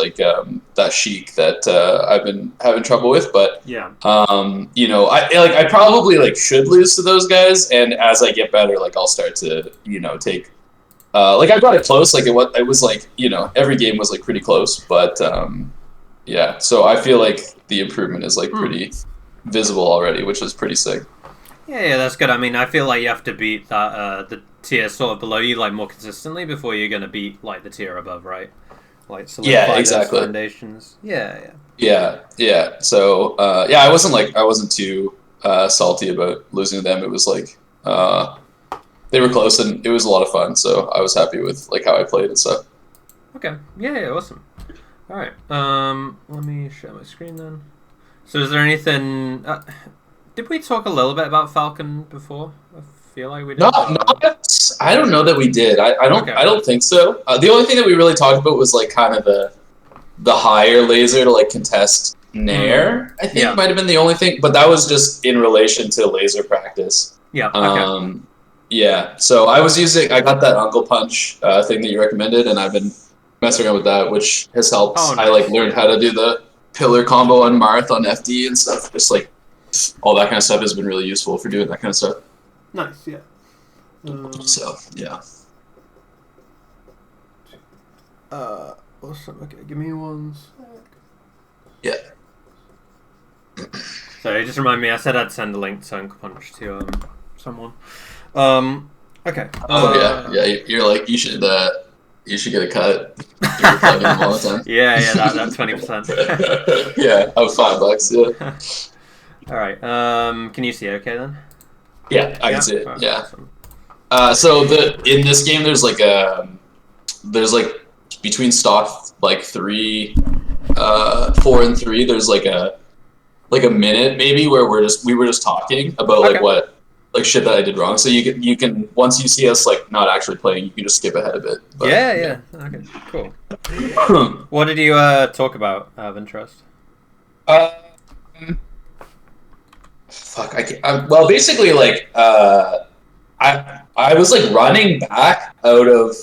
like that Sheik that I've been having trouble with. But Yeah. you know, I probably like should lose to those guys, and as I get better, like I'll start to take. Like I got it close. Like it was like every game was like pretty close, but yeah. So I feel like the improvement is like pretty visible already, which is pretty sick. Yeah, that's good. I mean, I feel like you have to beat that the tier sort of below you like more consistently before you're gonna beat like the tier above, right? Like solidify exactly. those foundations. Yeah. Yeah. So yeah, I wasn't too salty about losing to them. It was like they were close and it was a lot of fun. So I was happy with like how I played and stuff. Okay. Yeah, awesome. All right. Let me share my screen then. So, is there anything? Did we talk a little bit about Falcon before? I feel like we did. No, I don't know that we did. I don't. Okay. I don't think so. The only thing that we really talked about was like kind of the higher laser to like contest Nair. I think might have been the only thing, but that was just in relation to laser practice. Yeah. Okay. Yeah. So I got that Uncle Punch thing that you recommended, and I've been messing around with that, which has helped. Oh, nice. I like learned how to do the pillar combo on Marth on FD and stuff. Just like all that kind of stuff has been really useful for doing that kind of stuff. Nice. Yeah. So yeah. Awesome. Okay, give me one sec. Yeah. Sorry, just remind me. I said I'd send a link to Uncle Punch to someone. Okay. Yeah. You're like you should get a cut. You're plugging them all the time. Yeah, that 20%. Yeah, of $5. Yeah. All right. Can you see it okay then? Yeah, I can see it. Right, yeah. Awesome. So in this game, there's like between stock like 3, 4 and 3. There's like a minute maybe where we were just talking about like what like shit that I did wrong. So you can once you see us like not actually playing, you can just skip ahead a bit. But, yeah. Okay. Cool. What did you talk about out of interest? Fuck. Well, basically like I was like running back out of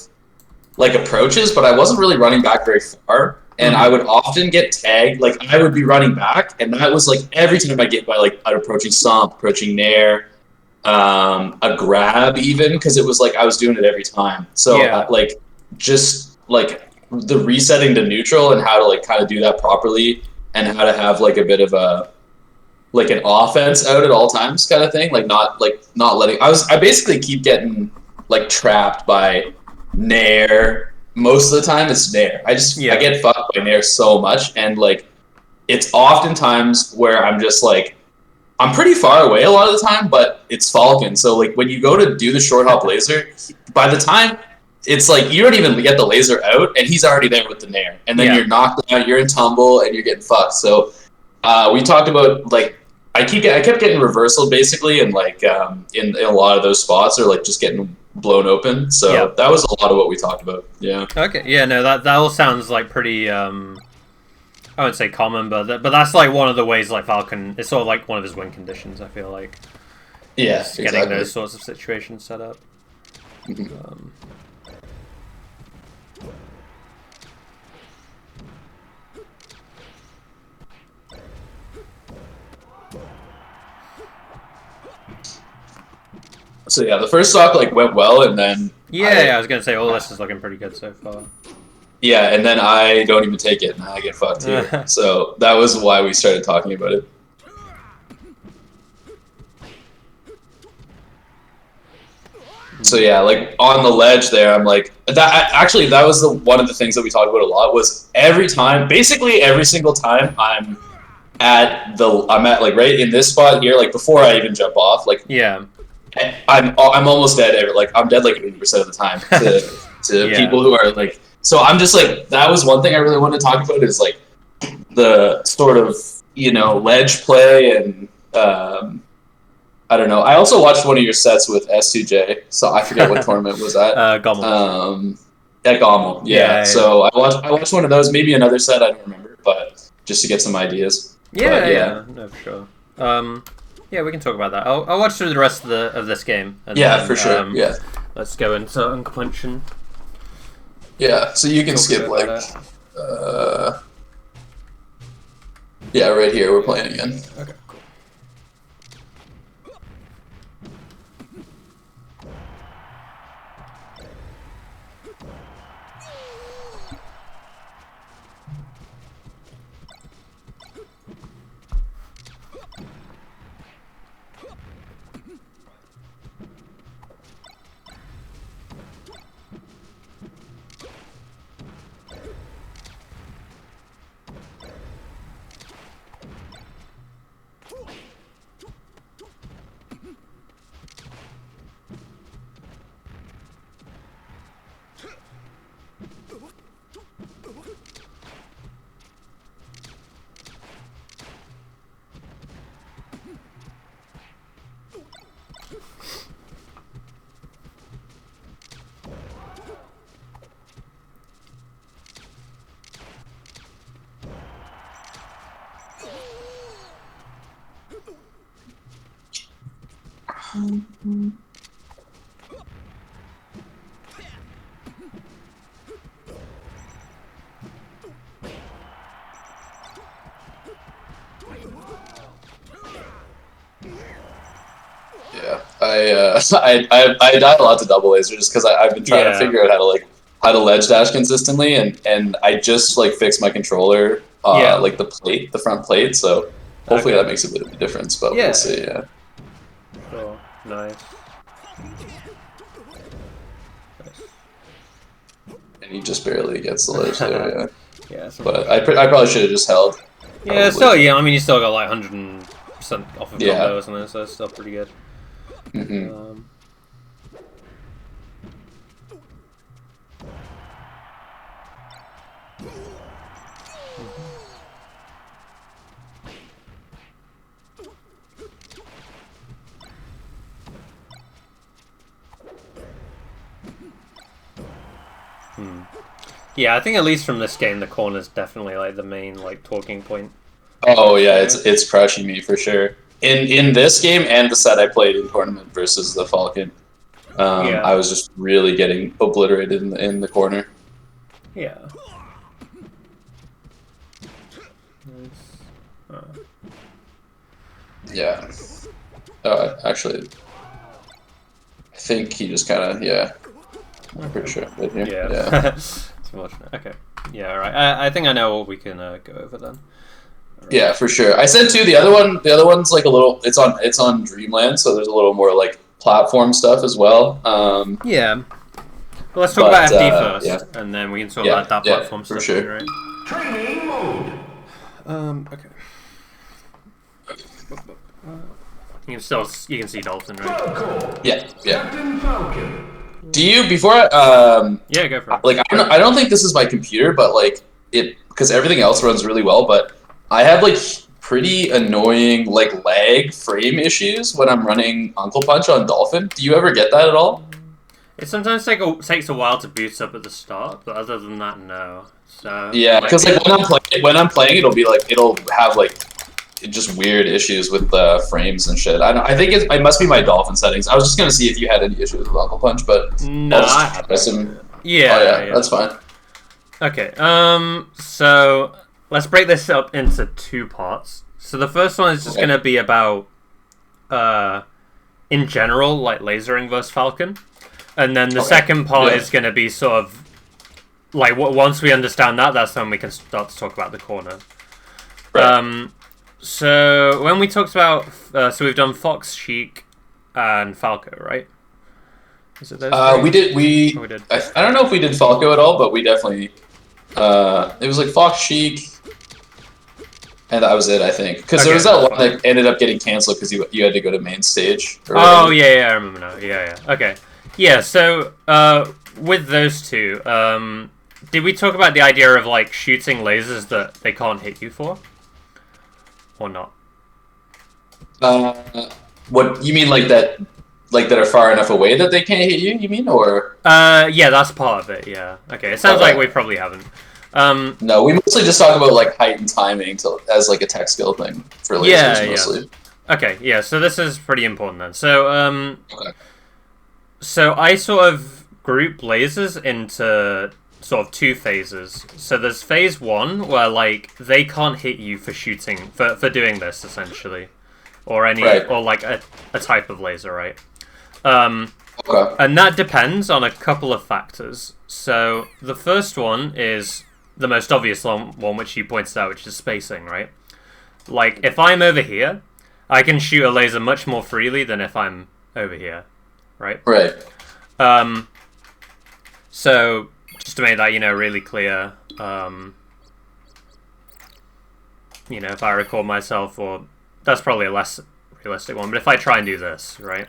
like approaches, but I wasn't really running back very far. And I would often get tagged. Like I would be running back, and that was like every time I get by like an approaching Stomp, approaching Nair, a grab even, because it was like I was doing it every time. So like just like the resetting to neutral and how to like kind of do that properly, and how to have like a bit of a like an offense out at all times kind of thing. Like not letting. I basically keep getting like trapped by Nair. Most of the time it's Nair. I get fucked by Nair so much, and like it's oftentimes where I'm just like I'm pretty far away a lot of the time, but it's Falcon. So like when you go to do the short hop laser, by the time it's like you don't even get the laser out, and he's already there with the Nair, and then you're knocked out, you're in tumble, and you're getting fucked. So we talked about like I kept getting reversal basically, and like in a lot of those spots, or like just getting blown open. So that was a lot of what we talked about. Yeah. Okay. Yeah. No. That all sounds like pretty. I wouldn't say common, but that's like one of the ways like Falcon. It's sort of like one of his win conditions. I feel like. Yeah. Getting those sorts of situations set up. So yeah, the first stock like went well, and then I was gonna say all this is looking pretty good so far. Yeah, and then I don't even take it, and I get fucked too. So that was why we started talking about it. So yeah, like on the ledge there, I'm like that. Actually, that was one of the things that we talked about a lot. Was basically every single time I'm at like right in this spot here, like before I even jump off, like I'm almost dead. Like I'm dead like 80% of the time to people who are like. So I'm just like that was one thing I really wanted to talk about is like the sort of ledge play and I don't know. I also watched one of your sets with S2J, so I forget what tournament was that. Gommel. At Gommel, yeah. So I watched one of those, maybe another set I don't remember, but just to get some ideas. No, for sure. Yeah, we can talk about that. I'll watch through the rest of this game. And then, for sure. Let's go into Uncle Punch and yeah. So you can skip like Yeah, right here. We're playing again. Okay, cool. Yeah, I died a lot to double laser just because I've been trying to figure out how to ledge dash consistently, and I just like fixed my controller, like the front plate, so hopefully that makes a bit of a difference, but we'll see. Yeah. Cool. Nice. And he just barely gets the ledge there. Yeah. Yeah. But I probably should have just held. Yeah. Still, yeah. I mean, you still got like 100% off of combo or something, so it's still pretty good. Mm-hmm. Yeah, I think at least from this game, the corner's definitely like the main like talking point. Oh yeah, it's crushing me for sure. In this game and the set I played in tournament versus the Falcon, I was just really getting obliterated in the corner. Yeah. Yeah. Actually, I think he just kind of I'm pretty sure. Right here. Yeah. It's unfortunate. Okay. Yeah. All right. I think I know what we can go over then. Right. Yeah, for sure. I said too. The other one's like a little. It's on Dreamland, so there's a little more like platform stuff as well. Yeah. Well, let's talk about FD first, and then we can talk about that platform stuff. For sure. Right? Training mode. Okay. You can see Dolphin, right? Falcon. Yeah. Captain Falcon. Do you before yeah, go for it. Like I don't think this is my computer, but like because everything else runs really well, but I have like pretty annoying like lag frame issues when I'm running Uncle Punch on Dolphin. Do you ever get that at all? It sometimes takes a while to boot up at the start, but other than that, no. So yeah, because like when I'm playing, it'll have like just weird issues with the frames and shit. I think it must be my Dolphin settings. I was just gonna see if you had any issues with Uncle Punch, but no, yeah, that's fine. Okay, so let's break this up into two parts. So the first one is just gonna be about in general, like lasering versus Falcon, and then the second part is gonna be sort of like once we understand that, that's when we can start to talk about the corner. Right. So when we talked about, so we've done Fox, Sheik, and Falco, right? Is it those we did. I don't know if we did Falco at all, but we definitely. It was like Fox, Sheik, and that was it, I think. Because there was that one that ended up getting canceled because you had to go to main stage. Oh yeah, I remember now. Yeah. Okay. Yeah. So with those two, did we talk about the idea of like shooting lasers that they can't hit you for? Or not? What you mean, like that are far enough away that they can't hit you? You mean, or? Yeah, that's part of it. Yeah. Okay. It sounds like we probably haven't. No, we mostly just talk about like height and timing as like a tech skill thing for lasers mostly. Okay. Yeah. So this is pretty important then. So so I sort of group lasers into sort of two phases. So there's phase 1 where like they can't hit you for shooting for doing this essentially, or any or like a type of laser, right? Okay. And that depends on a couple of factors. So the first one is the most obvious one, which you pointed out, which is spacing, right? Like if I'm over here, I can shoot a laser much more freely than if I'm over here, right? Right. So just to make that, really clear, if I record myself, or that's probably a less realistic one, but if I try and do this, right?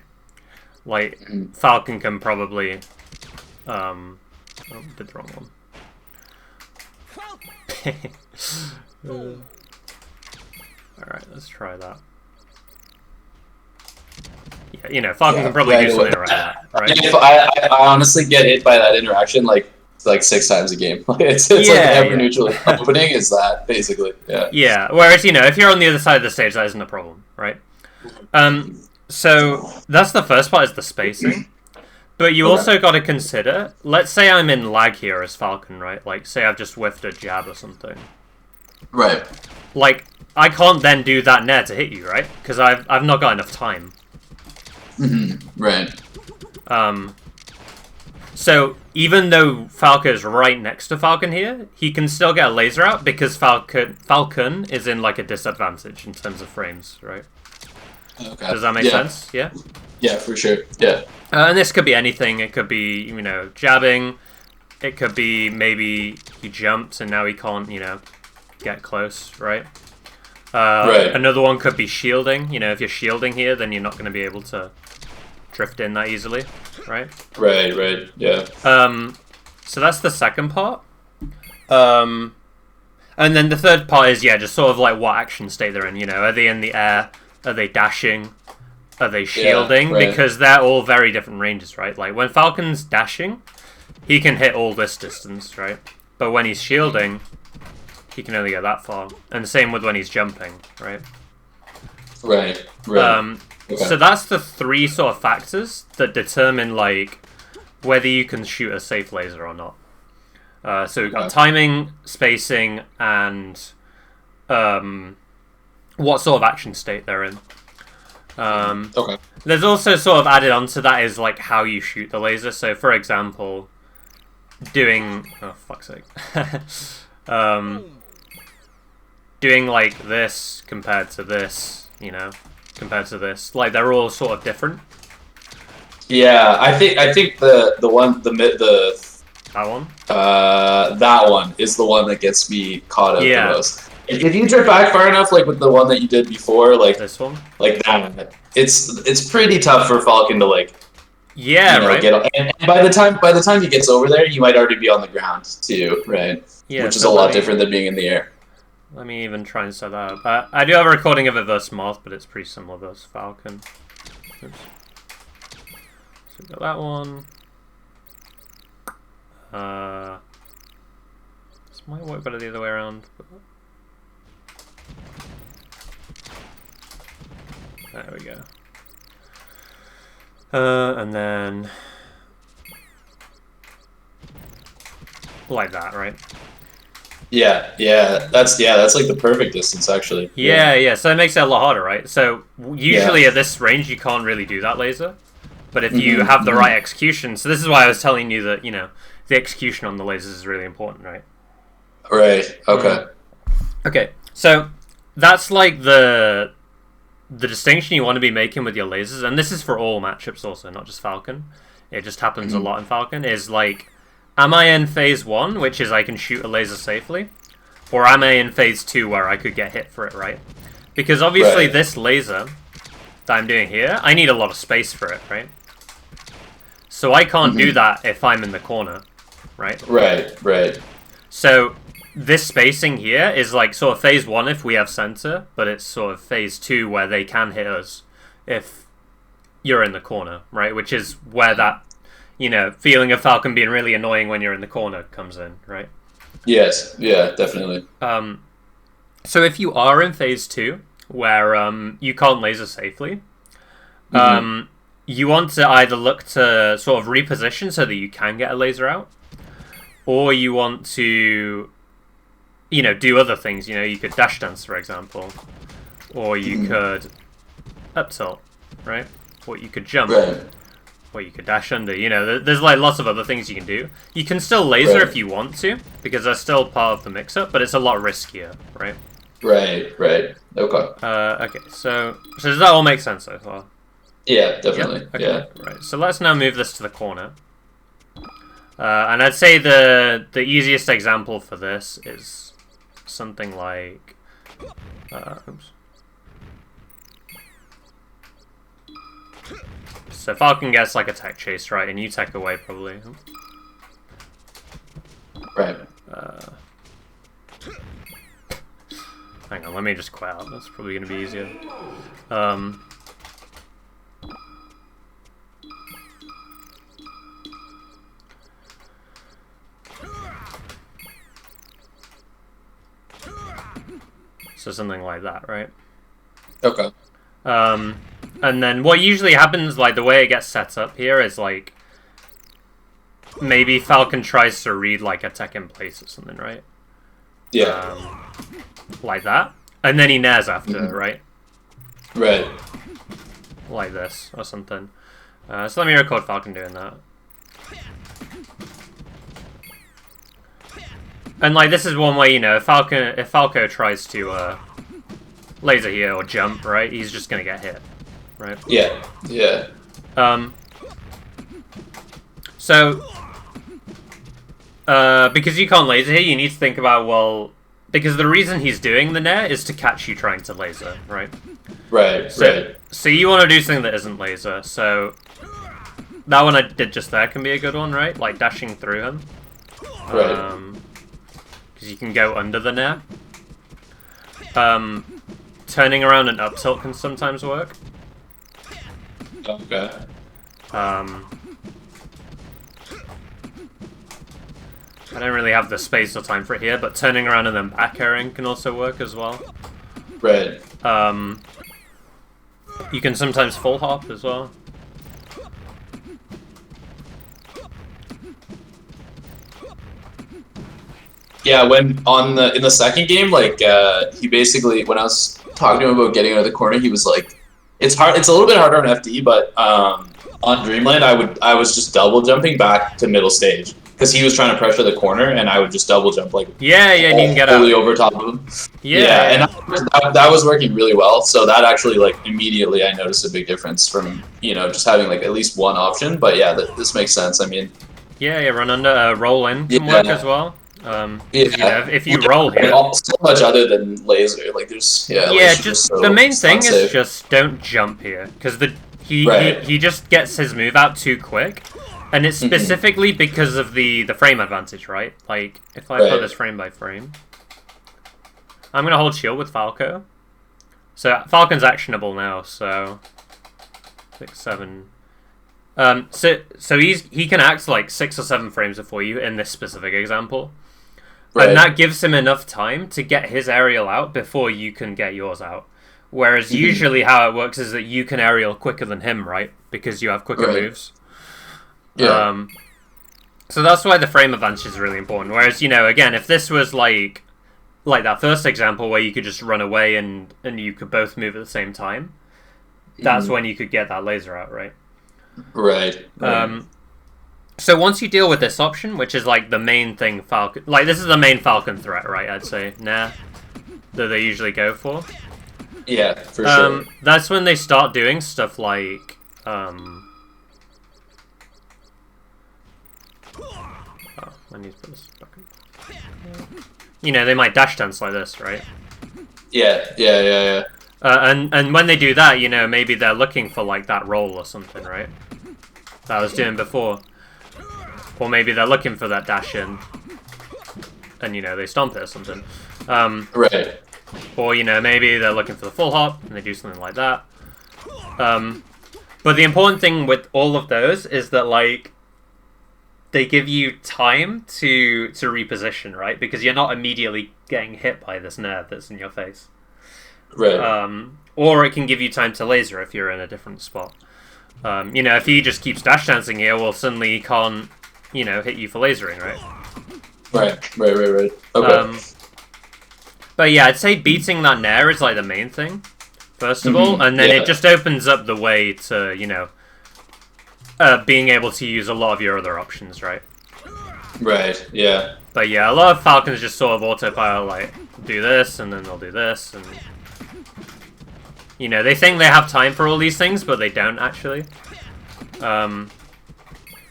Like, Falcon can probably, did the wrong one. Alright, let's try that. Yeah, Falcon can probably do something around that, right? I honestly get hit by that interaction like 6 times a game. It's like every neutral opening is that, basically. Yeah. Yeah, whereas, if you're on the other side of the stage, that isn't a problem, right? So, that's the first part, is the spacing. But you also got to consider, let's say I'm in lag here as Falcon, right? Like, say I've just whiffed a jab or something. Right. Like, I can't then do that nair to hit you, right? Because I've not got enough time. Right. So even though Falcon is right next to Falcon here, he can still get a laser out because Falcon is in like a disadvantage in terms of frames, right? Okay. Does that make sense? Yeah. Yeah, for sure. Yeah. And this could be anything. It could be jabbing. It could be maybe he jumped and now he can't get close, right? Right. Another one could be shielding. If you're shielding here, then you're not going to be able to drift in that easily, right? Right, yeah. So that's the second part. And then the third part is, just sort of like what action state they're in, Are they in the air? Are they dashing? Are they shielding? Right. Because they're all very different ranges, right? Like, when Falcon's dashing, he can hit all this distance, right? But when he's shielding, he can only go that far. And the same with when he's jumping, right? Right. Okay. So that's the 3 sort of factors that determine, like, whether you can shoot a safe laser or not. So we've got timing, spacing, and what sort of action state they're in. There's also sort of added onto that is, like, how you shoot the laser. So, for example, doing... Oh, fuck's sake. Doing, like, this compared to this, compared to this. Like, they're all sort of different. Yeah, I think the one the that one that one is the one that gets me caught up the most. If you drift back far enough, like with the one that you did before, like this one, like that, it's pretty tough for Falcon to like. Yeah, right. And by the time he gets over there, you might already be on the ground too, right? Yeah, which is a lot different than being in the air. Let me even try and set that up. I do have a recording of it versus Moth, but it's pretty similar versus Falcon. Oops. So we got that one. This might work better the other way around. There we go. And then like that, right? Yeah, that's like the perfect distance, actually. Yeah. So it makes it a lot harder, right? So usually at this range, you can't really do that laser, but if you have the right execution, so this is why I was telling you that the execution on the lasers is really important, right? Right. Okay. Okay. So that's like the distinction you want to be making with your lasers, and this is for all matchups also, not just Falcon. It just happens a lot in Falcon, is like, am I in phase 1, which is I can shoot a laser safely, or am I in phase 2 where I could get hit for it, right? Because obviously this laser that I'm doing here, I need a lot of space for it, right? So I can't do that if I'm in the corner, right? Right. So this spacing here is like sort of phase 1 if we have center, but it's sort of phase 2 where they can hit us if you're in the corner, right? Which is where that, feeling of Falcon being really annoying when you're in the corner comes in, right? Yes, yeah, definitely. So if you are in phase 2, where you can't laser safely, you want to either look to sort of reposition so that you can get a laser out, or you want to, you know, do other things. You know, you could dash dance, for example, or you could up tilt, right? Or you could jump, or you could dash under. You know, there's like lots of other things you can do. You can still laser if you want to, because that's still part of the mix-up, but it's a lot riskier, right? Right. Okay. Okay, so does that all make sense so far? Yeah, definitely. Yep. Okay. Yeah. Right. So let's now move this to the corner. And I'd say the easiest example for this is something like, oops. So Falcon gets like a tech chase, right, and you tech away probably. Right. Hang on, let me just quit out. That's probably going to be easier. So something like that, right? Okay. And then what usually happens, like the way it gets set up here is like maybe Falcon tries to read like a tech in place or something, right? Yeah. Like that. And then he nairs after, right? Right. Like this or something. So let me record Falcon doing that. And like this is one way, you know, if Falco tries to laser here or jump, right, he's just gonna get hit. Right? Yeah. So because you can't laser here, you need to think about, well, because the reason he's doing the nair is to catch you trying to laser, right? Right. So you want to do something that isn't laser. So that one I did just there can be a good one, right? Like dashing through him. Right. Because you can go under the nair. Turning around and up tilt can sometimes work. Okay. I don't really have the space or time for it here, but turning around and then back airing can also work as well. Right. You can sometimes full hop as well. Yeah, when in the second game, like he basically, when I was talking to him about getting out of the corner, he was like, it's hard. It's a little bit harder on FD, but on Dreamland, I was just double jumping back to middle stage because he was trying to pressure the corner, and I would just double jump like and you can get out over top of him. Yeah. And that was working really well. So that actually, like, immediately I noticed a big difference from, you know, just having like at least one option. But yeah, this makes sense. I mean, run under, roll in can work as well. You know, if you roll here, so much other than laser, like there's just so the main thing is just don't jump here because he just gets his move out too quick, and it's specifically because of the frame advantage, right? Like if I put this frame by frame, I'm gonna hold shield with Falco, so Falcon's actionable now. So 6, 7. So he can act like 6 or 7 frames before you in this specific example. And that gives him enough time to get his aerial out before you can get yours out. Whereas usually how it works is that you can aerial quicker than him, right? Because you have quicker moves. Yeah. So that's why the frame advantage is really important. Whereas, you know, again, if this was like that first example where you could just run away and you could both move at the same time, that's when you could get that laser out, right? Right. So once you deal with this option, which is like the main thing Falcon... Like, this is the main Falcon threat, right, I'd say. That they usually go for. Yeah, for sure. That's when they start doing stuff like... Oh, I need to put this back in. You know, they might dash dance like this, right? Yeah. And when they do that, you know, maybe they're looking for like that roll or something, right? That I was doing before. Or maybe they're looking for that dash in, and you know they stomp it or something. Right. Or you know maybe they're looking for the full hop and they do something like that. But the important thing with all of those is that like they give you time to reposition, right? Because you're not immediately getting hit by this nair that's in your face. Right. Or it can give you time to laser if you're in a different spot. You know, if he just keeps dash dancing here, well, suddenly he can't, you know, hit you for lasering, right? Right. Okay. But yeah, I'd say beating that Nair is like the main thing, first of all, and then it just opens up the way to, you know, being able to use a lot of your other options, right? Right, yeah. But yeah, a lot of Falcons just sort of autopilot, like, do this, and then they'll do this, and... You know, they think they have time for all these things, but they don't, actually. And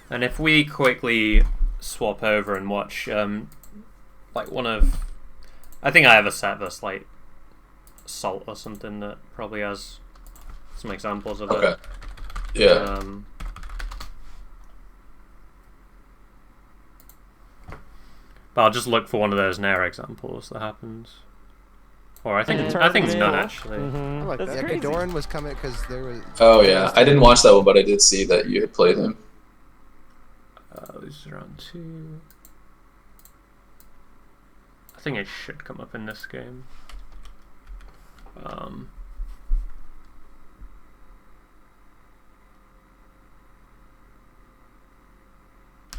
if we quickly swap over and watch, like, one of... I think I have a set that's, like, Salt or something that probably has some examples of it. Yeah. But I'll just look for one of those Nair examples that happens. Or I think none actually. I like that. Yeah, Doran was coming because there was. Oh yeah, I didn't watch that one, but I did see that you had played him. This is round 2. I think it should come up in this game.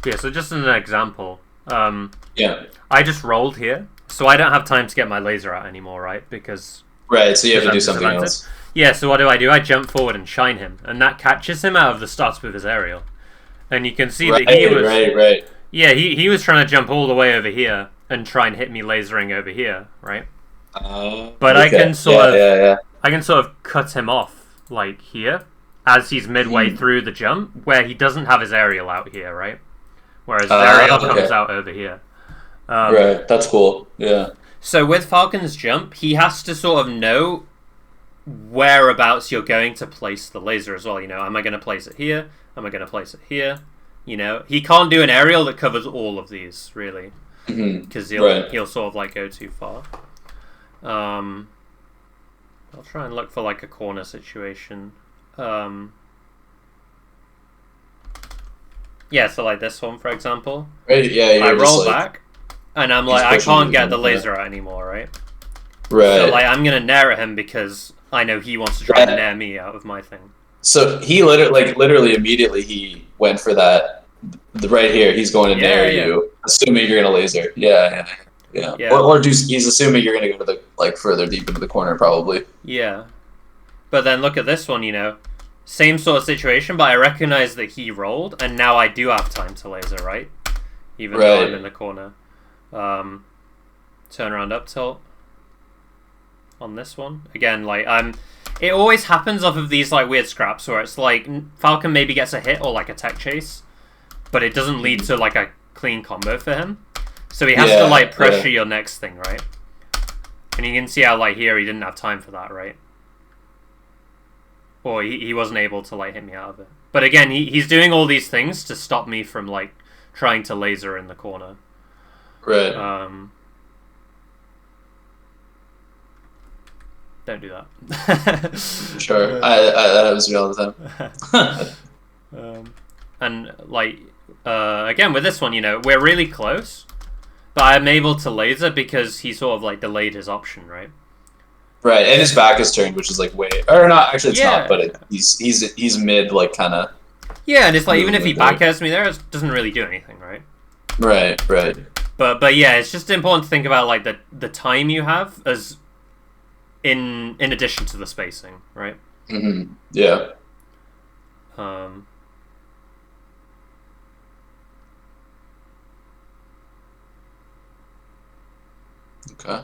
Yeah, so just as an example, yeah. I just rolled here, so I don't have time to get my laser out anymore, right? Because right, so you have to do something else. Yeah, so what do? I jump forward and shine him, and that catches him out of the starts with his aerial. And you can see that he was right. Yeah, he was trying to jump all the way over here and try and hit me lasering over here, right? But okay. I can sort of I can sort of cut him off like here as he's midway through the jump, where he doesn't have his aerial out here, right? Whereas his aerial comes out over here. Right, that's cool. Yeah. So with Falcon's jump, he has to sort of know whereabouts you're going to place the laser as well. You know, am I going to place it here? Am I going to place it here? You know, he can't do an aerial that covers all of these, really. Because he'll sort of, like, go too far. I'll try and look for, like, a corner situation. Yeah, so, like, this one, for example. Right, yeah, I roll back, and I'm like, I can't get the laser out anymore, right? Right. So, like, I'm going to nair at him because I know he wants to try and nair me out of my thing. So he literally immediately he went for that. Right here, he's going to nair you, assuming you're going to laser. Yeah. Or he's assuming you're going to go to the further deep into the corner, probably. Yeah. But then look at this one, you know. Same sort of situation, but I recognize that he rolled, and now I do have time to laser, right? Even though I'm in the corner. Turn around up tilt. On this one. Again, like, it always happens off of these, like, weird scraps where it's like, Falcon maybe gets a hit or, like, a tech chase, but it doesn't lead to, like, a clean combo for him. So he has to, like, pressure your next thing, right? And you can see how, like, here he didn't have time for that, right? Or he wasn't able to, like, hit me out of it. But again, he's doing all these things to stop me from, like, trying to laser in the corner. Right. Don't do that. Sure. That happens to me all the time. And, like, again, with this one, you know, we're really close, but I'm able to laser because he sort of, like, delayed his option, right? Right, and his back is turned, which is, like, way... Or not, actually it's not, but he's mid, like, kind of... Yeah, and it's like, even if he backheads me there, it doesn't really do anything, right? Right. But yeah, it's just important to think about, like, the time you have as... In addition to the spacing, right? Mm-hmm. Yeah. Okay. I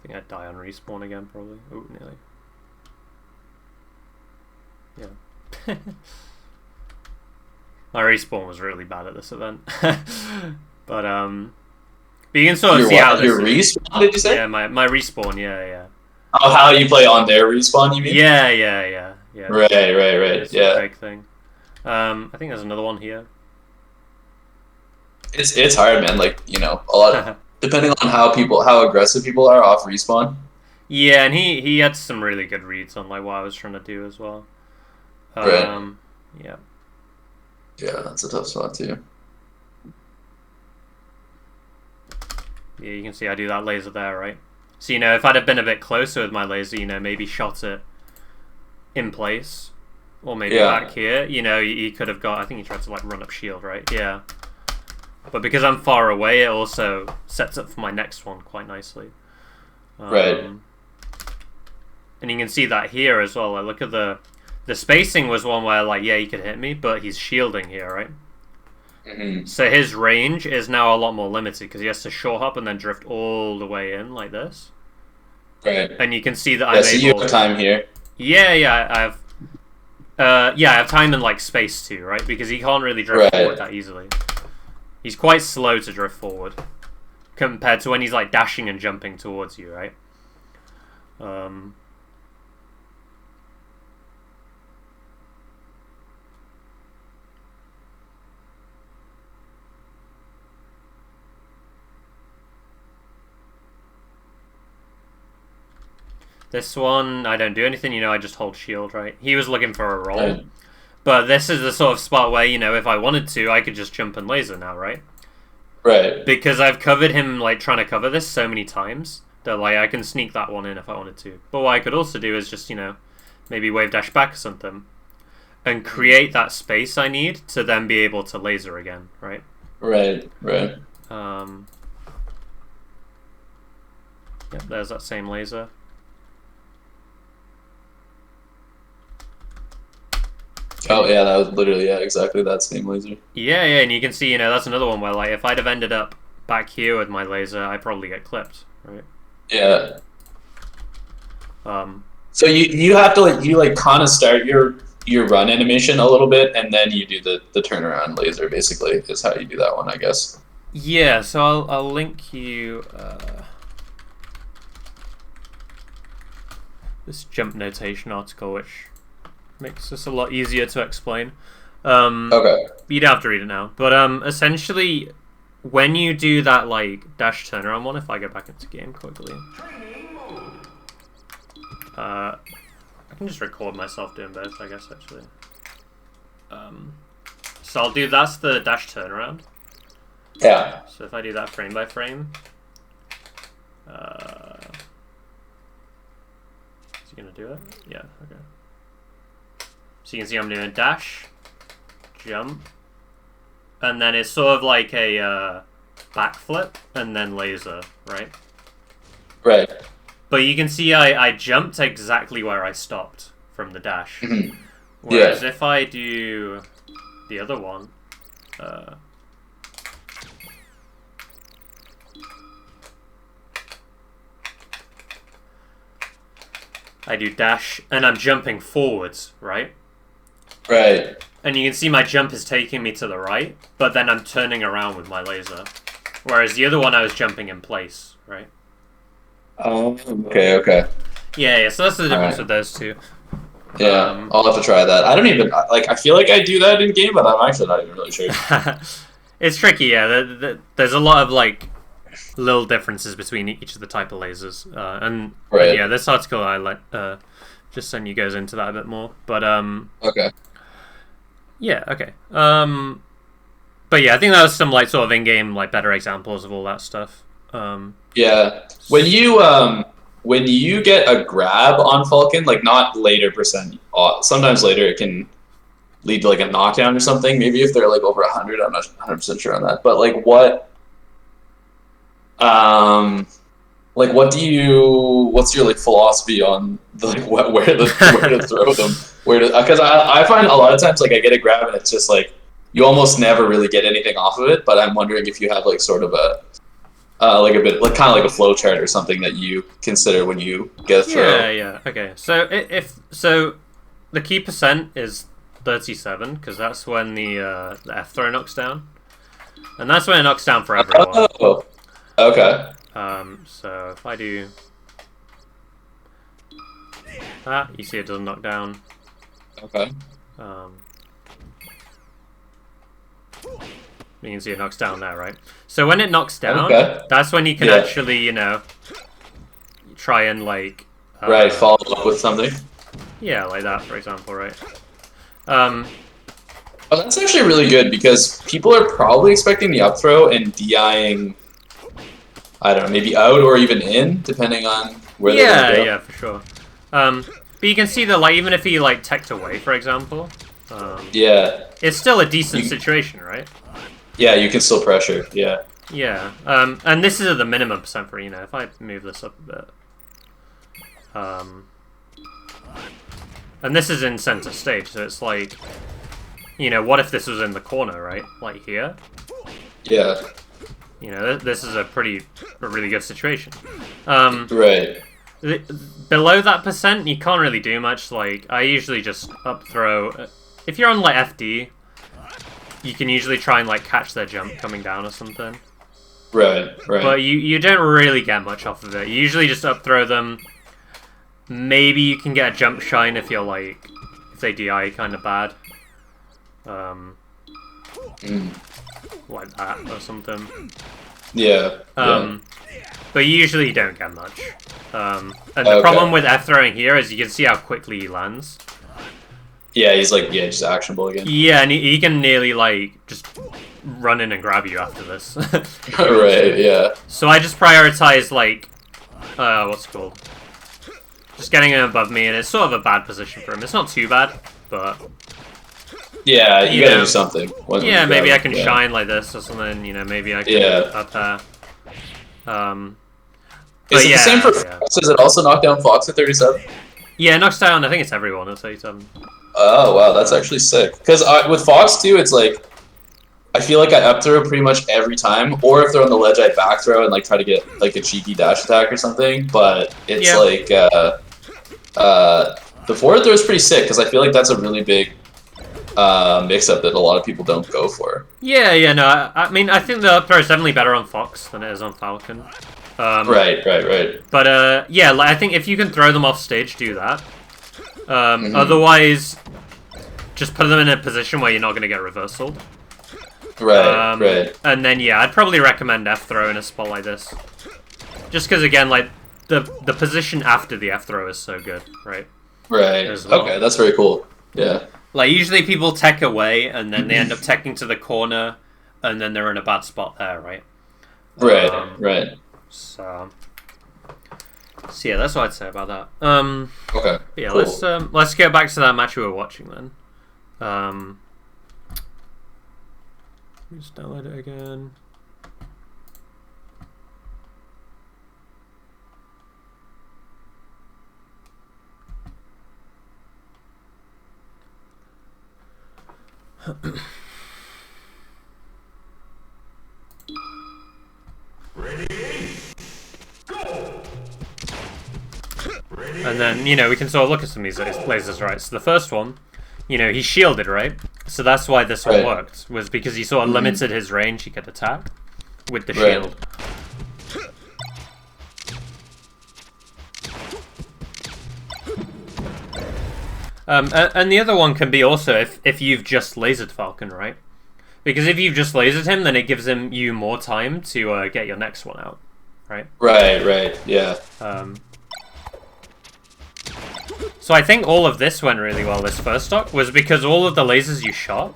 think I'd die on respawn again, probably. Oh, nearly. Yeah. My respawn was really bad at this event. But you can sort of see how this... Your respawn, did you say? Yeah, my respawn, yeah. Oh, how you play on their respawn, you mean? Yeah. Right. It's Yeah. a big thing. I think there's another one here. It's hard, man. Like, you know, a lot of, depending on how aggressive people are off respawn. Yeah, and he had some really good reads on, like, what I was trying to do as well. Right. Yeah. Yeah, that's a tough spot too. Yeah, you can see I do that laser there, right? So, you know, if I'd have been a bit closer with my laser, you know, maybe shot it in place. Or maybe back here, you know, he could have got... I think he tried to, like, run up shield, right? Yeah. But because I'm far away, it also sets up for my next one quite nicely. Right. And you can see that here as well. Like, look at the spacing was one where, like, yeah, he could hit me, but he's shielding here, right? Mm-hmm. So his range is now a lot more limited because he has to short hop and then drift all the way in like this. Right. And you can see that Yeah, so you have time here. Yeah, I have. I have time and like space too, right? Because he can't really drift forward that easily. He's quite slow to drift forward compared to when he's like dashing and jumping towards you, right? This one, I don't do anything, I just hold shield, right? He was looking for a roll. Right. But this is the sort of spot where, if I wanted to, I could just jump and laser now, right? Right. Because I've covered him, like, trying to cover this so many times that, like, I can sneak that one in if I wanted to. But what I could also do is just, maybe wave dash back or something. And create that space I need to then be able to laser again, right? Right. Yep, there's that same laser. Oh yeah, that was literally exactly that same laser. Yeah, and you can see, that's another one where, like, if I'd have ended up back here with my laser, I'd probably get clipped, right? Yeah. So you have to kind of start your run animation a little bit, and then you do the turnaround laser. Basically, is how you do that one, I guess. Yeah. So I'll link you this jump notation article, which makes this a lot easier to explain. Okay. You don't have to read it now. But essentially, when you do that, like, dash turnaround one, if I go back into game quickly, I can just record myself doing both, I guess, actually. So I'll do, that's the dash turnaround. Yeah. So if I do that frame by frame, is he going to do it? Yeah, okay. So you can see I'm doing a dash, jump, and then it's sort of like a backflip, and then laser, right? Right. But you can see I jumped exactly where I stopped from the dash. Mm-hmm. Whereas if I do the other one, I do dash, and I'm jumping forwards, right? Right. And you can see my jump is taking me to the right, but then I'm turning around with my laser. Whereas the other one, I was jumping in place, right? Oh, okay. Yeah, so that's the difference with those two. Yeah, I'll have to try that. I don't even, I feel like I do that in game, but I'm actually not even really sure. It's tricky, yeah. There's a lot of, like, little differences between each of the type of lasers. And yeah, this article I just sent you goes into that a bit more. But, okay. Yeah, okay. But yeah, I think that was some, like, sort of in-game, like, better examples of all that stuff. Yeah. When you get a grab on Falcon, like, not later percent, sometimes later it can lead to, like, a knockdown or something. Maybe if they're, like, over 100, I'm not 100% sure on that. But, like, what's your, like, philosophy on where to throw them? Because I find a lot of times, like, I get a grab and it's just, like, you almost never really get anything off of it. But I'm wondering if you have, like, sort of a kind of like a flow chart or something that you consider when you get a throw. Yeah. Okay. So the key percent is 37 because that's when the F throw knocks down, and that's when it knocks down for everyone. Oh. Okay. So if I do that, you see it doesn't knock down. Okay. You can see it knocks down there, right? So when it knocks down, that's when you can actually, try and, like... follow up with something. Yeah, like that, for example, right? Oh, that's actually really good, because people are probably expecting the up throw and DIing, I don't know, maybe out or even in, depending on where they're going to go. Yeah, for sure. But you can see that, like, even if he, like, teched away, for example... yeah. It's still a decent situation, right? Yeah, you can still pressure. Yeah. Yeah. And this is at the minimum percent for, if I move this up a bit. And this is in center stage, so it's like, what if this was in the corner, right? Like here? Yeah. This is a really good situation. Right. Below that percent, you can't really do much. Like, I usually just up throw. If you're on, like, FD, you can usually try and, like, catch their jump coming down or something. Right. But you don't really get much off of it. You usually just up throw them. Maybe you can get a jump shine if you're, like, if they DI kind of bad. Like that or something. Yeah. But usually you don't get much. And the problem with F throwing here is you can see how quickly he lands. Yeah, he's like, just actionable again. Yeah, and he can nearly, like, just run in and grab you after this. Right, yeah. So I just prioritize, like, what's it called? Just getting him above me, and it's sort of a bad position for him. It's not too bad, but... Yeah, you gotta do something. Yeah, maybe I can shine like this or something, maybe I can up there. Is it the same for Fox? Does it also knock down Fox at 37? Yeah, it knocks down, I think it's everyone at 37. Oh, wow, that's actually sick. Because with Fox, too, it's like, I feel like I up throw pretty much every time, or if they're on the ledge, I back throw and, like, try to get, like, a cheeky dash attack or something, but it's like, the forward throw is pretty sick, because I feel like that's a really big mix-up that a lot of people don't go for. Yeah, no, I mean, I think the up throw is definitely better on Fox than it is on Falcon. Right. But, yeah, like, I think if you can throw them off stage, do that. Otherwise, just put them in a position where you're not going to get reversaled. Right. And then, yeah, I'd probably recommend F throw in a spot like this. Just because, again, like, the position after the F throw is so good, right? Right. Well. Okay, that's very cool. Yeah. Like, usually people tech away, and then they end up teching to the corner, and then they're in a bad spot there, right? Right. So yeah, that's what I'd say about that. Okay. Yeah, cool. let's get back to that match we were watching then. Let me just download it again. Ready? Go! Ready? And then, we can sort of look at some of these lasers, right? So the first one, he's shielded, right? So that's why this one worked, was because he sort of limited his range he could attack with the shield. And the other one can be also if you've just lasered Falcon, right? Because if you've just lasered him, then it gives you more time to get your next one out, right? Right, yeah. So I think all of this went really well, this first stock, was because all of the lasers you shot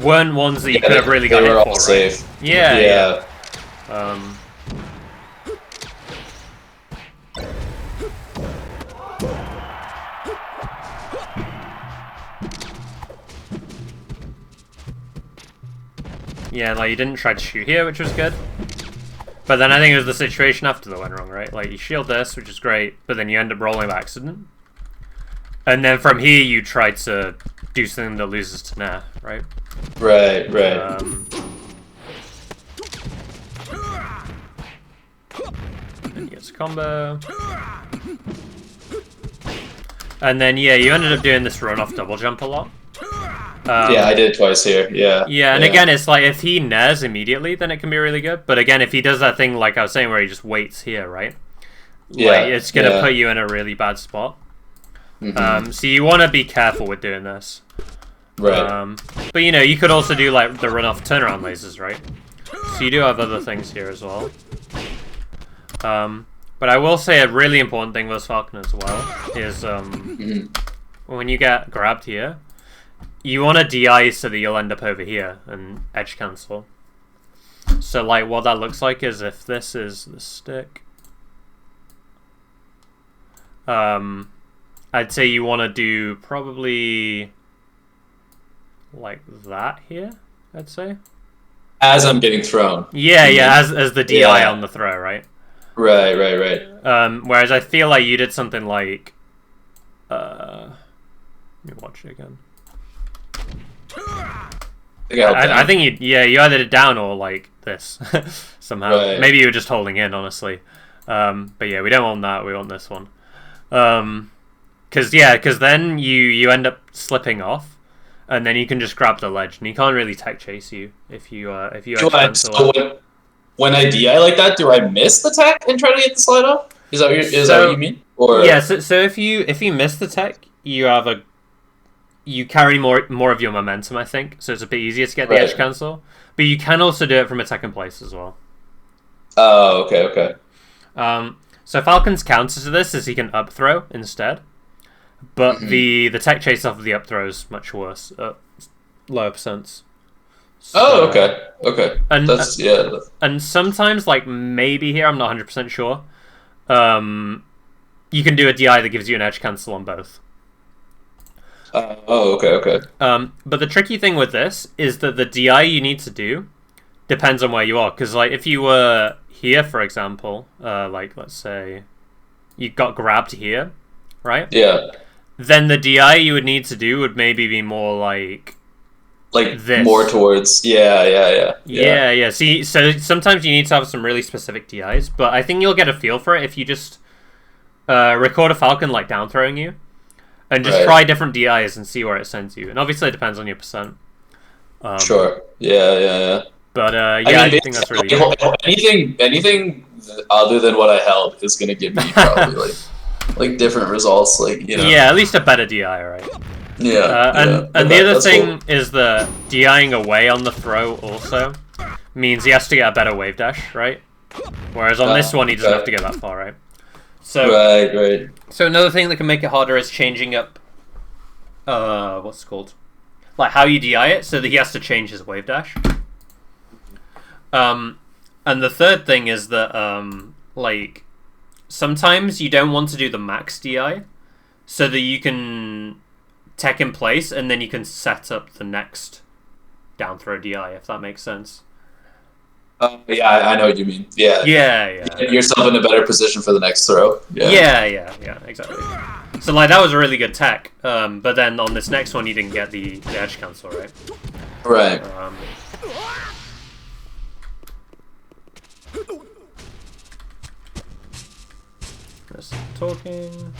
weren't ones that you could have really got hit for, right? Safe. Yeah. Yeah, like you didn't try to shoot here, which was good. But then I think it was the situation after that went wrong, right? Like you shield this, which is great, but then you end up rolling by accident. And then from here you try to do something that loses to Nair, right? Right. And he gets a combo. And then, yeah, you ended up doing this run-off double jump a lot. Yeah, I did it twice here, yeah. Yeah, and again, it's like, if he nairs immediately, then it can be really good. But again, if he does that thing, like I was saying, where he just waits here, right? Like, it's going to put you in a really bad spot. So you want to be careful with doing this. Right. But, you could also do, like, the run-off turnaround lasers, right? So you do have other things here as well. But I will say a really important thing with Falcon as well is when you get grabbed here, you want to DI so that you'll end up over here and edge cancel. So, like, what that looks like is if this is the stick, I'd say you want to do probably like that here. I'd say. As I'm getting thrown. Yeah, yeah, as the DI Yeah. on the throw, right? Right. Whereas I feel like you did something like... let me watch it again. I think you either did down or like this somehow. Right. Maybe you were just holding in, honestly. But yeah, we don't want that. We want this one. Because then you end up slipping off, and then you can just grab the ledge, and he can't really tech chase you if you when I DI like that, do I miss the tech and try to get the slide off? Is that what you mean? Or yeah. So if you miss the tech, you carry more of your momentum, I think. So it's a bit easier to get the edge cancel. But you can also do it from a tech in place as well. Oh, okay. So Falcon's counter to this is he can up throw instead. But the tech chase off of the up throw is much worse. Lower percents. So, okay. And that's and sometimes, like maybe here, I'm not 100% sure. You can do a DI that gives you an edge cancel on both. Okay. But the tricky thing with this is that the DI you need to do depends on where you are. Because like if you were here, for example, like let's say you got grabbed here, right? Yeah. Then the DI you would need to do would maybe be more like this. More towards Yeah. See, so sometimes you need to have some really specific DIs, but I think you'll get a feel for it if you just record a Falcon like down throwing you, and just try different DIs and see where it sends you. And obviously it depends on your percent. Sure. Yeah. But I think that's really good. Anything other than what I held is gonna give me probably like different results, Yeah, at least a better DI, right? Yeah. And the other thing is the DIing away on the throw also means he has to get a better wave dash, right? Whereas on this one he doesn't have to get that far, right? So right. So another thing that can make it harder is changing up what's it called? Like how you DI it so that he has to change his wave dash. And the third thing is that like sometimes you don't want to do the max DI so that you can tech in place and then you can set up the next down throw DI, if that makes sense. Yeah, I know what you mean. Yeah. Get yourself in a better position for the next throw. Yeah, exactly. So like that was a really good tech, but then on this next one you didn't get the edge cancel, right? Right. Just talking.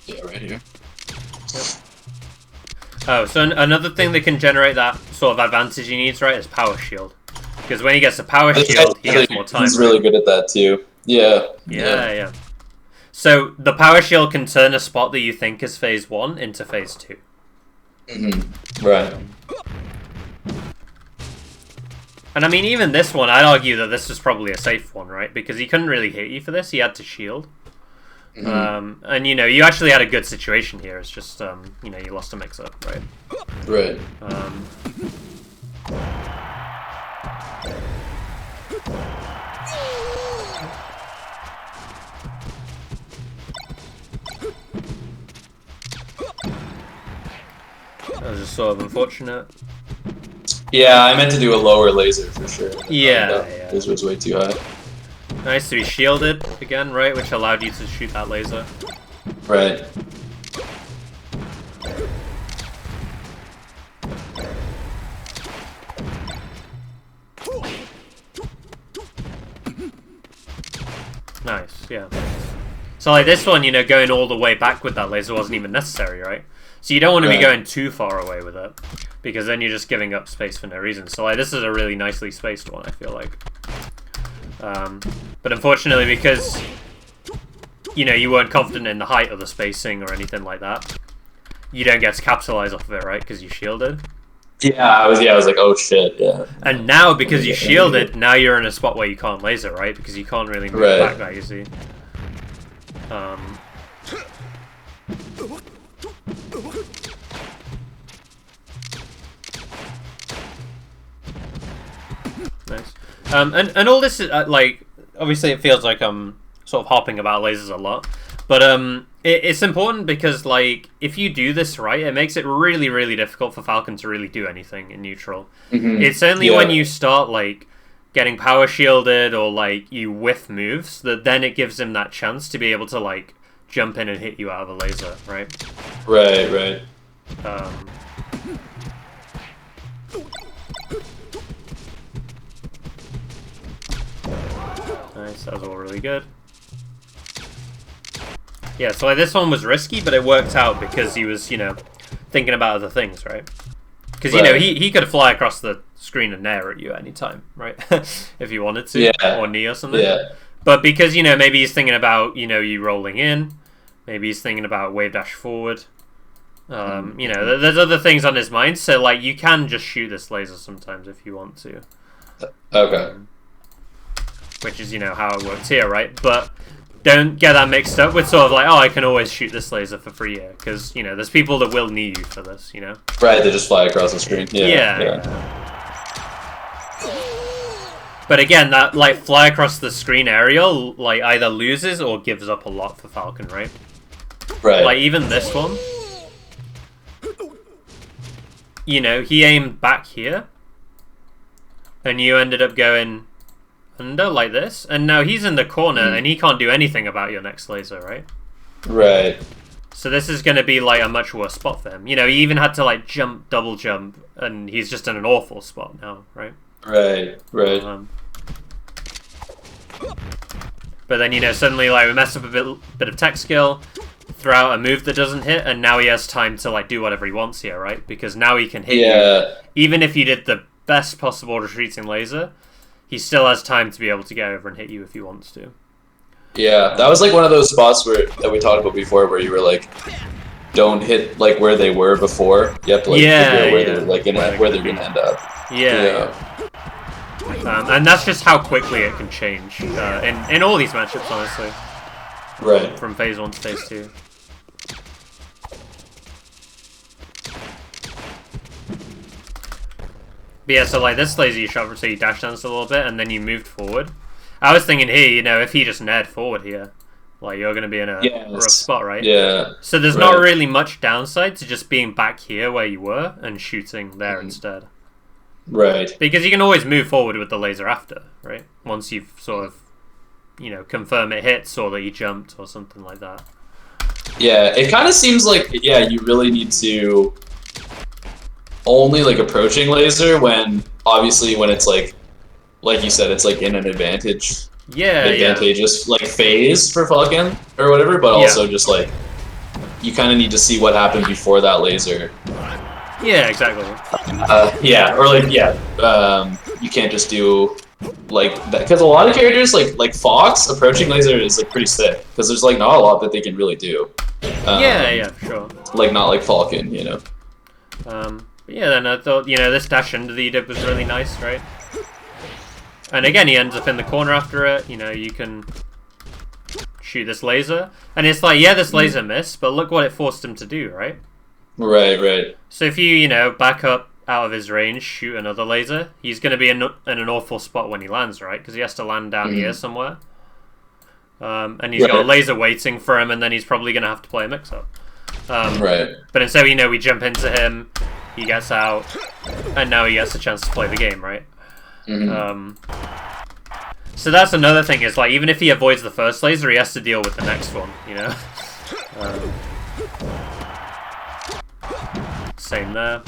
Yeah, right here. Yep. Oh, so another thing that can generate that sort of advantage he needs, right, is power shield. Because when he gets a power shield, he gets more time. He's really good at that too. Yeah. So the power shield can turn a spot that you think is phase 1 into phase 2. Right. And I mean, even this one, I'd argue that this is probably a safe one, right? Because he couldn't really hit you for this. He had to shield. And, you know, you actually had a good situation here. It's just, you know, you lost a mix-up, right? Right. That was just sort of unfortunate. Yeah, I meant to do a lower laser for sure. Yeah. This was way too high. Nice to be shielded again, right? Which allowed you to shoot that laser. Right. Nice, yeah. So like this one, you know, going all the way back with that laser wasn't even necessary, right? So you don't want to be going too far away with it, because then you're just giving up space for no reason. So like this is a really nicely spaced one, I feel like. But unfortunately, because you know you weren't confident in the height or the spacing or anything like that, you don't get to capitalize off of it, right? Because you shielded. Yeah, I was like, oh shit, yeah. And now, because you shielded, now you're in a spot where you can't laser, right? Because you can't really move back that easy. Nice. And all this is like, obviously it feels like I'm sort of hopping about lasers a lot, but It's important because, like, if you do this right, it makes it really, really difficult for Falcon to really do anything in neutral. It's only when you start, like, getting power shielded or, like, you whiff moves that then it gives him that chance to be able to, like, jump in and hit you out of a laser, right? Right. Nice, that was all really good. Yeah, so like, this one was risky, but it worked out because he was, you know, thinking about other things, right? Because, you know, he could fly across the screen and nair at you at any time, right? If he wanted to, or knee or something. Yeah. But because, you know, maybe he's thinking about, you know, you rolling in, maybe he's thinking about wave dash forward. You know, there's other things on his mind, so, like, you can just shoot this laser sometimes if you want to. Okay. Which is, you know, how it works here, right? But don't get that mixed up with sort of like, oh, I can always shoot this laser for free here. Because, you know, there's people that will knee you for this, you know? Right, they just fly across the screen. Yeah. But again, that, like, fly across the screen aerial, like, either loses or gives up a lot for Falcon, right? Right. Like, even this one, you know, he aimed back here, and you ended up going under like this, and now he's in the corner, and he can't do anything about your next laser, right? Right. So this is going to be, like, a much worse spot for him. You know, he even had to, like, jump, double jump, and he's just in an awful spot now, right? Right. But then, you know, suddenly, like, we mess up a bit of tech skill, throw out a move that doesn't hit, and now he has time to, like, do whatever he wants here, right? Because now he can hit you. Even if you did the best possible retreating laser, he still has time to be able to get over and hit you if he wants to. Yeah, that was like one of those spots that we talked about before, where you were like, don't hit like where they were before. You have to like figure out where they're like where they're gonna end up. And that's just how quickly it can change in all these matchups, honestly. Right. From phase 1 to phase 2. But yeah, so like this laser you shot, so you dash danced a little bit and then you moved forward. I was thinking here, you know, if he just nared forward here, like you're going to be in a rough spot, right? Yeah. So there's not really much downside to just being back here where you were and shooting there instead. Right. Because you can always move forward with the laser after, right? Once you've sort of, you know, confirm it hits or that you jumped or something like that. Yeah, it kind of seems like, you really need to only like approaching laser when, obviously, when it's like you said, it's like in an advantageous like phase for Falcon or whatever, but also just like you kind of need to see what happened before that laser. Yeah, exactly. You can't just do like that, because a lot of characters like Fox approaching laser is like pretty sick because there's like not a lot that they can really do. For sure. Like not like Falcon, you know. Yeah, then I thought, you know, this dash into the dip was really nice, right? And again, he ends up in the corner after it. You know, you can shoot this laser, and it's like, yeah, this laser missed, but look what it forced him to do, right? Right. So if you know, back up out of his range, shoot another laser, he's going to be in an awful spot when he lands, right? Because he has to land down here somewhere. And he's got a laser waiting for him, and then he's probably going to have to play a mix-up. But instead, you know, we jump into him, he gets out, and now he gets a chance to play the game, right? So that's another thing, is like, even if he avoids the first laser, he has to deal with the next one, you know? Same there.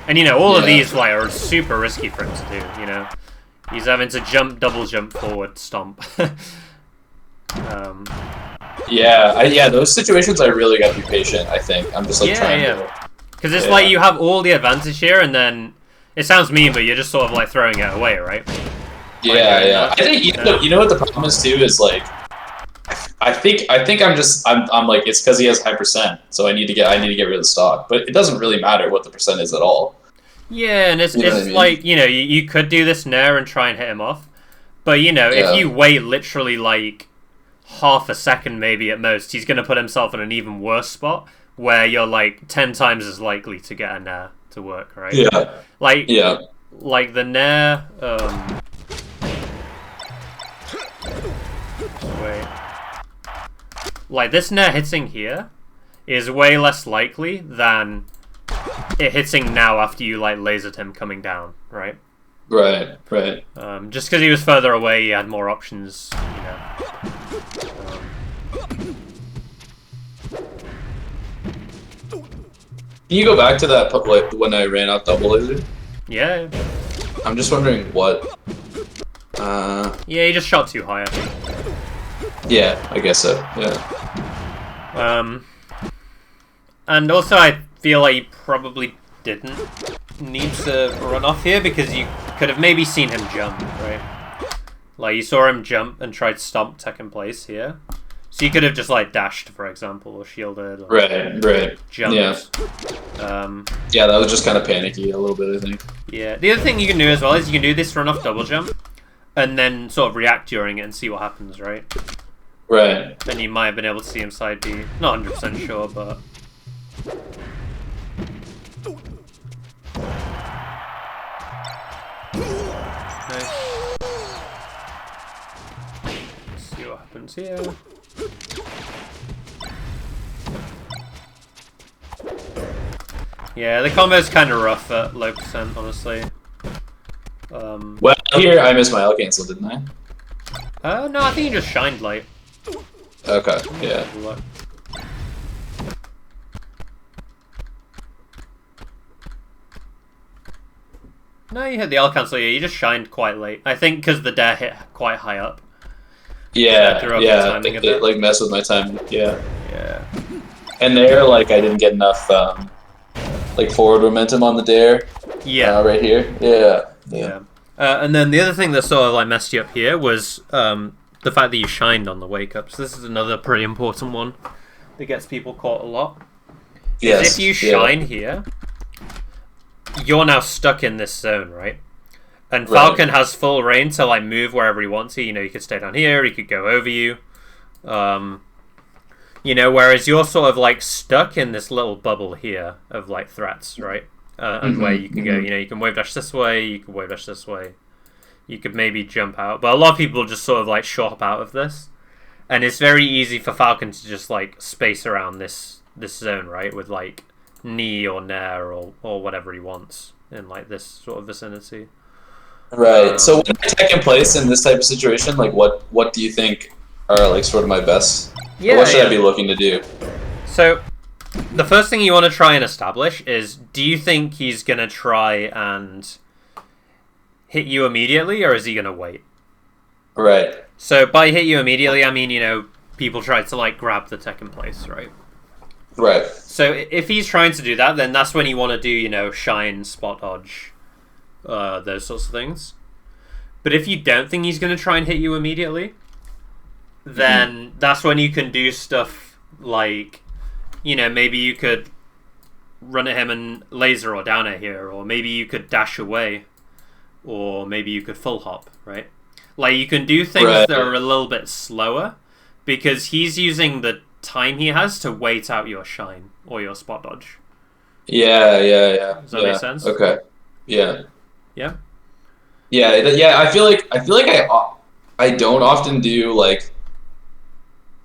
And, you know, all of these, like, are super risky for him to do, you know? He's having to jump, double jump, forward, stomp. Those situations I really gotta be patient, I think. I'm just like trying to... Because it's like you have all the advantage here, and then it sounds mean, but you're just sort of like throwing it away, right? I think you know what the problem is too is like I think I'm like, it's because he has high percent, so I need to get rid of the stock, but it doesn't really matter what the percent is at all. Yeah, and it's like, you know, you could do this nair and try and hit him off, but you know, if you wait literally like half a second maybe at most, he's going to put himself in an even worse spot where you're like 10 times as likely to get a nair to work, right? Like the nair, like this nair hitting here is way less likely than it hitting now after you like lasered him coming down, right? Right. Just because he was further away, he had more options. Can you go back to that like when I ran out double laser? Yeah. I'm just wondering what. Yeah, he just shot too high, I think. Yeah, I guess so. Yeah. And also I feel like you probably didn't need to run off here because you could have maybe seen him jump, right? Like you saw him jump and tried to stomp tech in place here. So you could have just like dashed, for example, or shielded, or Right. jumped. Yeah. Yeah, that was just kind of panicky a little bit, I think. Yeah. The other thing you can do as well is you can do this run off double jump, and then sort of react during it and see what happens, right? Right. Then you might have been able to see him side B. Not 100% sure, but. Nice. Let's see what happens here. Yeah, the combo's kind of rough at low percent, honestly. Well, here I missed my L cancel, didn't I? No, I think you just shined light. Okay, yeah. No, you hit the L cancel, yeah, you just shined quite late. I think because the dare hit quite high up. Yeah, threw up your yeah, timing a it bit. like messed with my time, yeah. Yeah. And there, like, I didn't get enough, like, forward momentum on the dare. Yeah. Right here. Yeah. And then the other thing that sort of like messed you up here was the fact that you shined on the wake up. So this is another pretty important one that gets people caught a lot. Yes. If you shine here, you're now stuck in this zone, right? And Falcon has full reign to like move wherever he wants to. You know, he could stay down here, he could go over you. You know, whereas you're sort of like stuck in this little bubble here of like threats, right? And where you can go, you know, you can wave dash this way, you can wave dash this way, you could maybe jump out, but a lot of people just sort of like short out of this, and it's very easy for Falcon to just like space around this zone, right, with like knee or nair or whatever he wants in like this sort of vicinity. Right. So when I tech in place in this type of situation, like what do you think are like sort of my best? Yeah. Or what should I be looking to do? So the first thing you want to try and establish is, do you think he's going to try and hit you immediately, or is he going to wait? Right. So by hit you immediately, I mean, you know, people try to like grab the tech in place, right? Right. So if he's trying to do that, then that's when you want to do, you know, shine, spot dodge, those sorts of things. But if you don't think he's going to try and hit you immediately, then that's when you can do stuff like, you know, maybe you could run at him and laser or down at here, or maybe you could dash away, or maybe you could full hop, right? Like, you can do things that are a little bit slower, because he's using the time he has to wait out your shine or your spot dodge. Yeah. Does that make sense? Okay. Yeah. Yeah? Yeah, I feel like I don't often do like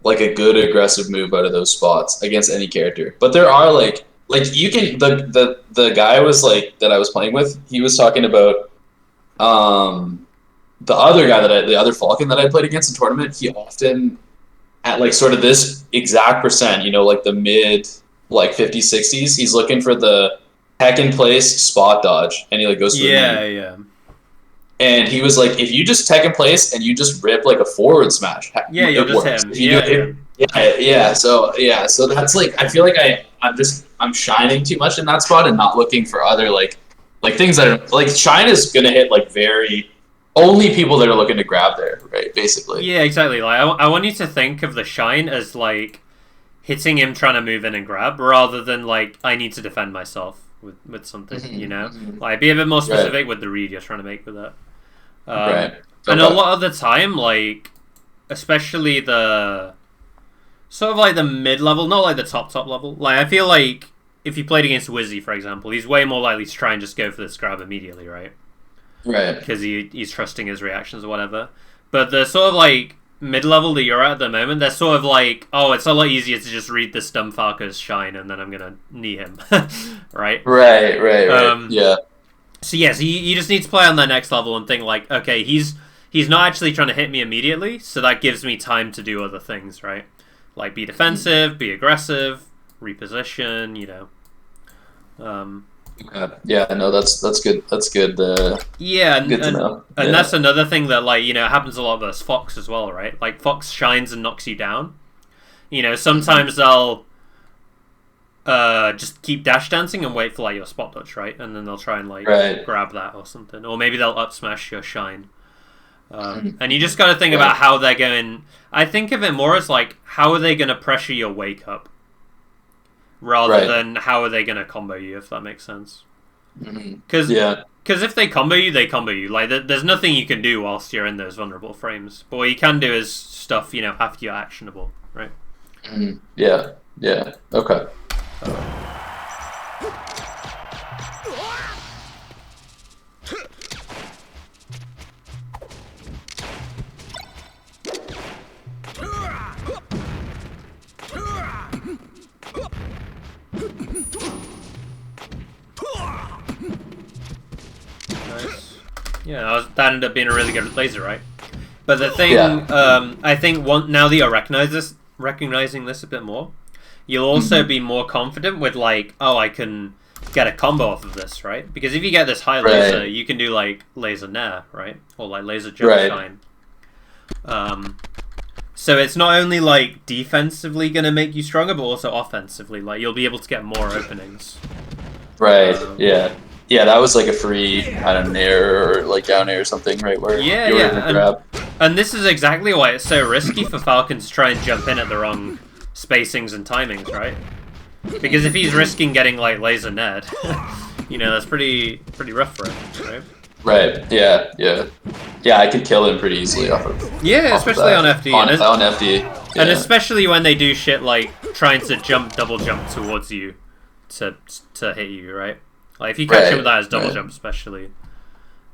a good aggressive move out of those spots against any character. But there are like you can the guy was like that I was playing with, he was talking about the other Falcon that I played against in tournament, he often at like sort of this exact percent, you know, like the mid like 50s, 60s, he's looking for the heck in place spot dodge, and he like goes to the knee. Yeah. And he was like, if you just tech in place and you just rip like a forward smash, you'll just hit him. Yeah. So that's like, I feel like I'm shining too much in that spot and not looking for other like things that are like, shine is gonna hit like very only people that are looking to grab there, right? Basically. Yeah, exactly. Like I want you to think of the shine as like hitting him trying to move in and grab, rather than like I need to defend myself with something, you know? Like, be a bit more specific with the read you're trying to make with that. Right. And a lot of the time, like, especially the sort of like the mid-level, not like the top level. Like, I feel like if you played against Wizzy, for example, he's way more likely to try and just go for this grab immediately, right? Right. Because he's trusting his reactions or whatever. But the sort of like mid-level that you're at the moment, they're sort of like, oh, it's a lot easier to just read this dumb Falco's shine and then I'm gonna knee him, right? Right. Yeah. So yes, you just need to play on that next level and think like, okay, he's not actually trying to hit me immediately, so that gives me time to do other things, right? Like be defensive, be aggressive, reposition, you know. Yeah, no, that's good. That's good. Yeah, good to know. And that's another thing that, like, you know, happens a lot versus Fox as well, right? Like Fox shines and knocks you down. You know, sometimes they'll just keep dash dancing and wait for like your spot dodge, right? And then they'll try and like grab that or something, or maybe they'll up smash your shine. And you just got to think about how they're going. I think of it more as like, how are they going to pressure your wake up, rather than how are they going to combo you, if that makes sense. Because if they combo you, they combo you. Like there's nothing you can do whilst you're in those vulnerable frames. But what you can do is stuff, you know, after you're actionable, right? Yeah. Okay. Nice. Yeah, that ended up being a really good laser, right? But the thing, I think now that you're recognizing this a bit more, you'll also be more confident with like, oh, I can get a combo off of this, right? Because if you get this high laser, you can do like laser nair, right? Or like laser jump shine. So it's not only like defensively going to make you stronger, but also offensively. Like you'll be able to get more openings. Yeah, that was like a free, I don't know, nair or like down air or something, right? Where you were able to grab. And this is exactly why it's so risky for Falcon to try and jump in at the wrong spacings and timings, right? Because if he's risking getting like laser ned, you know, that's pretty rough for him, right? Right. Yeah, I could kill him pretty easily off of. Especially on FD. On FD. Yeah. And especially when they do shit like trying to double jump towards you to hit you, right? Like if you catch him with that as double jump, especially.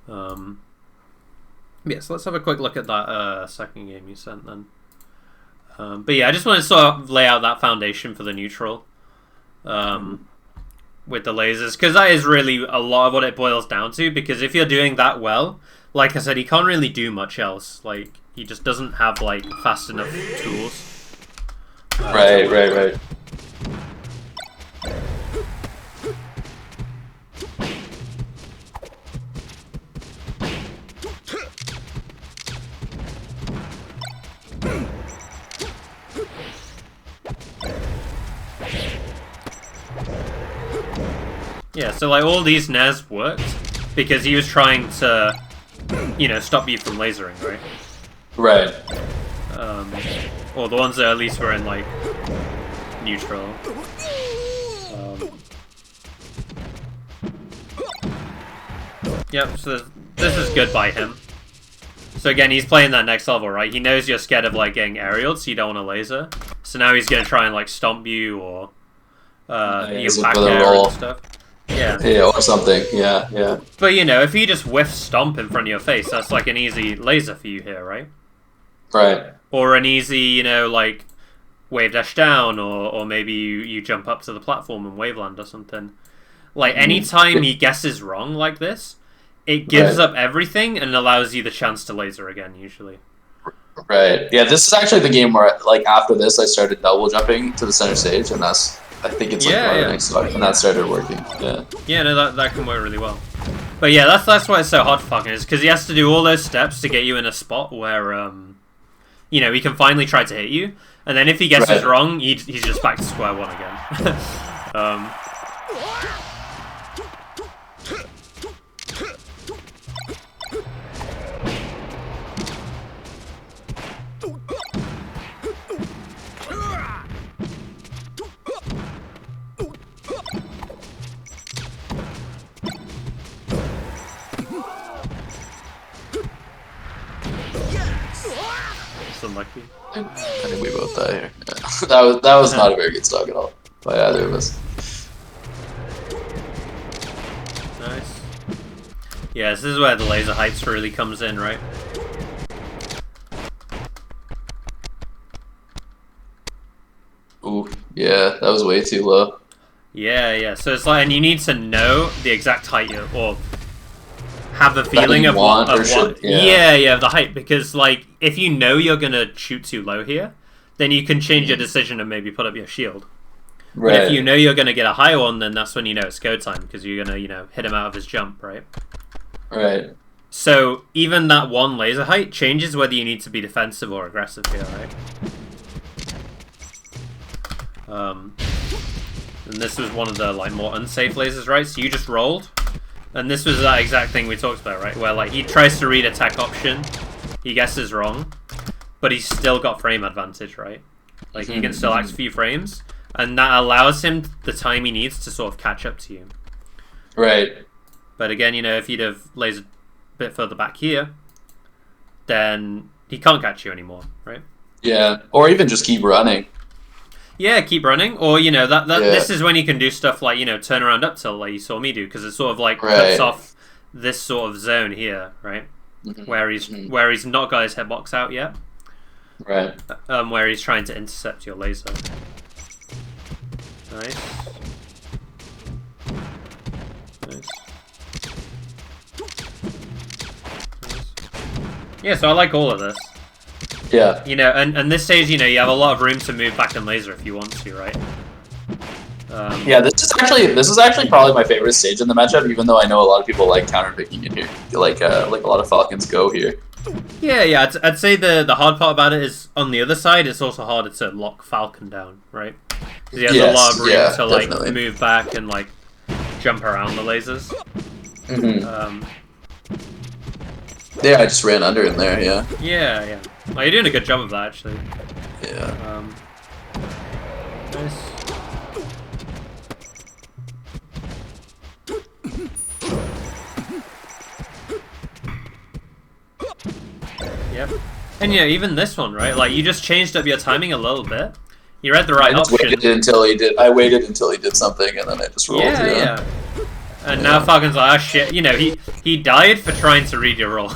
Yeah, so let's have a quick look at that second game you sent then. But yeah, I just want to sort of lay out that foundation for the neutral with the lasers, because that is really a lot of what it boils down to. Because if you're doing that well, like I said, he can't really do much else. Like he just doesn't have like fast enough tools. Right. Yeah, so like all these nairs worked because he was trying to, you know, stop you from lasering, right? Right. Or the ones that at least were in like neutral. Yep, so this is good by him. So again, he's playing that next level, right? He knows you're scared of like getting aerialed, so you don't want to laser. So now he's gonna try and like stomp you or you can back air and stuff. Yeah, or something. Yeah. But you know, if he just whiffs stomp in front of your face, that's like an easy laser for you here, right? Right. Or an easy, you know, like wave dash down, or maybe you jump up to the platform and wave land or something. Like anytime he guesses wrong like this, it gives up everything and allows you the chance to laser again, usually. Right. Yeah, this is actually the game where, like, after this, I started double jumping to the center stage, and that's, I think it's like one of the next stuff, and that started working. Yeah, no, that can work really well. But yeah, that's why it's so hard for Falcon, is because he has to do all those steps to get you in a spot where, you know, he can finally try to hit you, and then if he guesses wrong, he's just back to square one again. Unlucky. I think we both die here. Yeah. that was not a very good stock at all by either of us. Nice. Yeah, this is where the laser heights really comes in, right? Yeah, that was way too low. Yeah. So it's like, and you need to know the exact height or have the feeling you of want what, or of should- what. yeah. Yeah, the height. Because like, if you know you're gonna shoot too low here, then you can change your decision and maybe put up your shield. Right. But if you know you're gonna get a high one, then that's when you know it's go time because you're gonna hit him out of his jump, right? Right. So even that one laser height changes whether you need to be defensive or aggressive here, right? And this was one of the like more unsafe lasers, right? So you just rolled, and this was that exact thing we talked about, right? Where like he tries to read attack option, he guesses wrong, but he's still got frame advantage, right? Like he can still act a few frames, and that allows him the time he needs to sort of catch up to you. Right. But again, if you'd have lasered a bit further back here, then he can't catch you anymore, right? Yeah. Or even just keep running. Yeah, keep running, or this is when you can do stuff like turn around up tilt like you saw me do, because it sort of like cuts off this sort of zone here, right? Where he's not got his hitbox out yet, right? Where he's trying to intercept your laser. Nice. Yeah, so I like all of this. Yeah. And this stage, you have a lot of room to move back and laser if you want to, right? Yeah, this is actually probably my favorite stage in the matchup, even though I know a lot of people like counter picking in here. Like a lot of Falcons go here. Yeah. I'd say the hard part about it is on the other side. It's also harder to lock Falcon down, right? Because he has a lot of room to like move back and like jump around the lasers. Yeah, I just ran under in there. Yeah. Yeah. Oh, you're doing a good job of that, actually. Yeah. Nice. Yep. And even this one, right? Like, you just changed up your timing a little bit. You read the right option. I waited until he did something, and then I just rolled. Yeah. And now Falcon's like, oh shit, he died for trying to read your roll.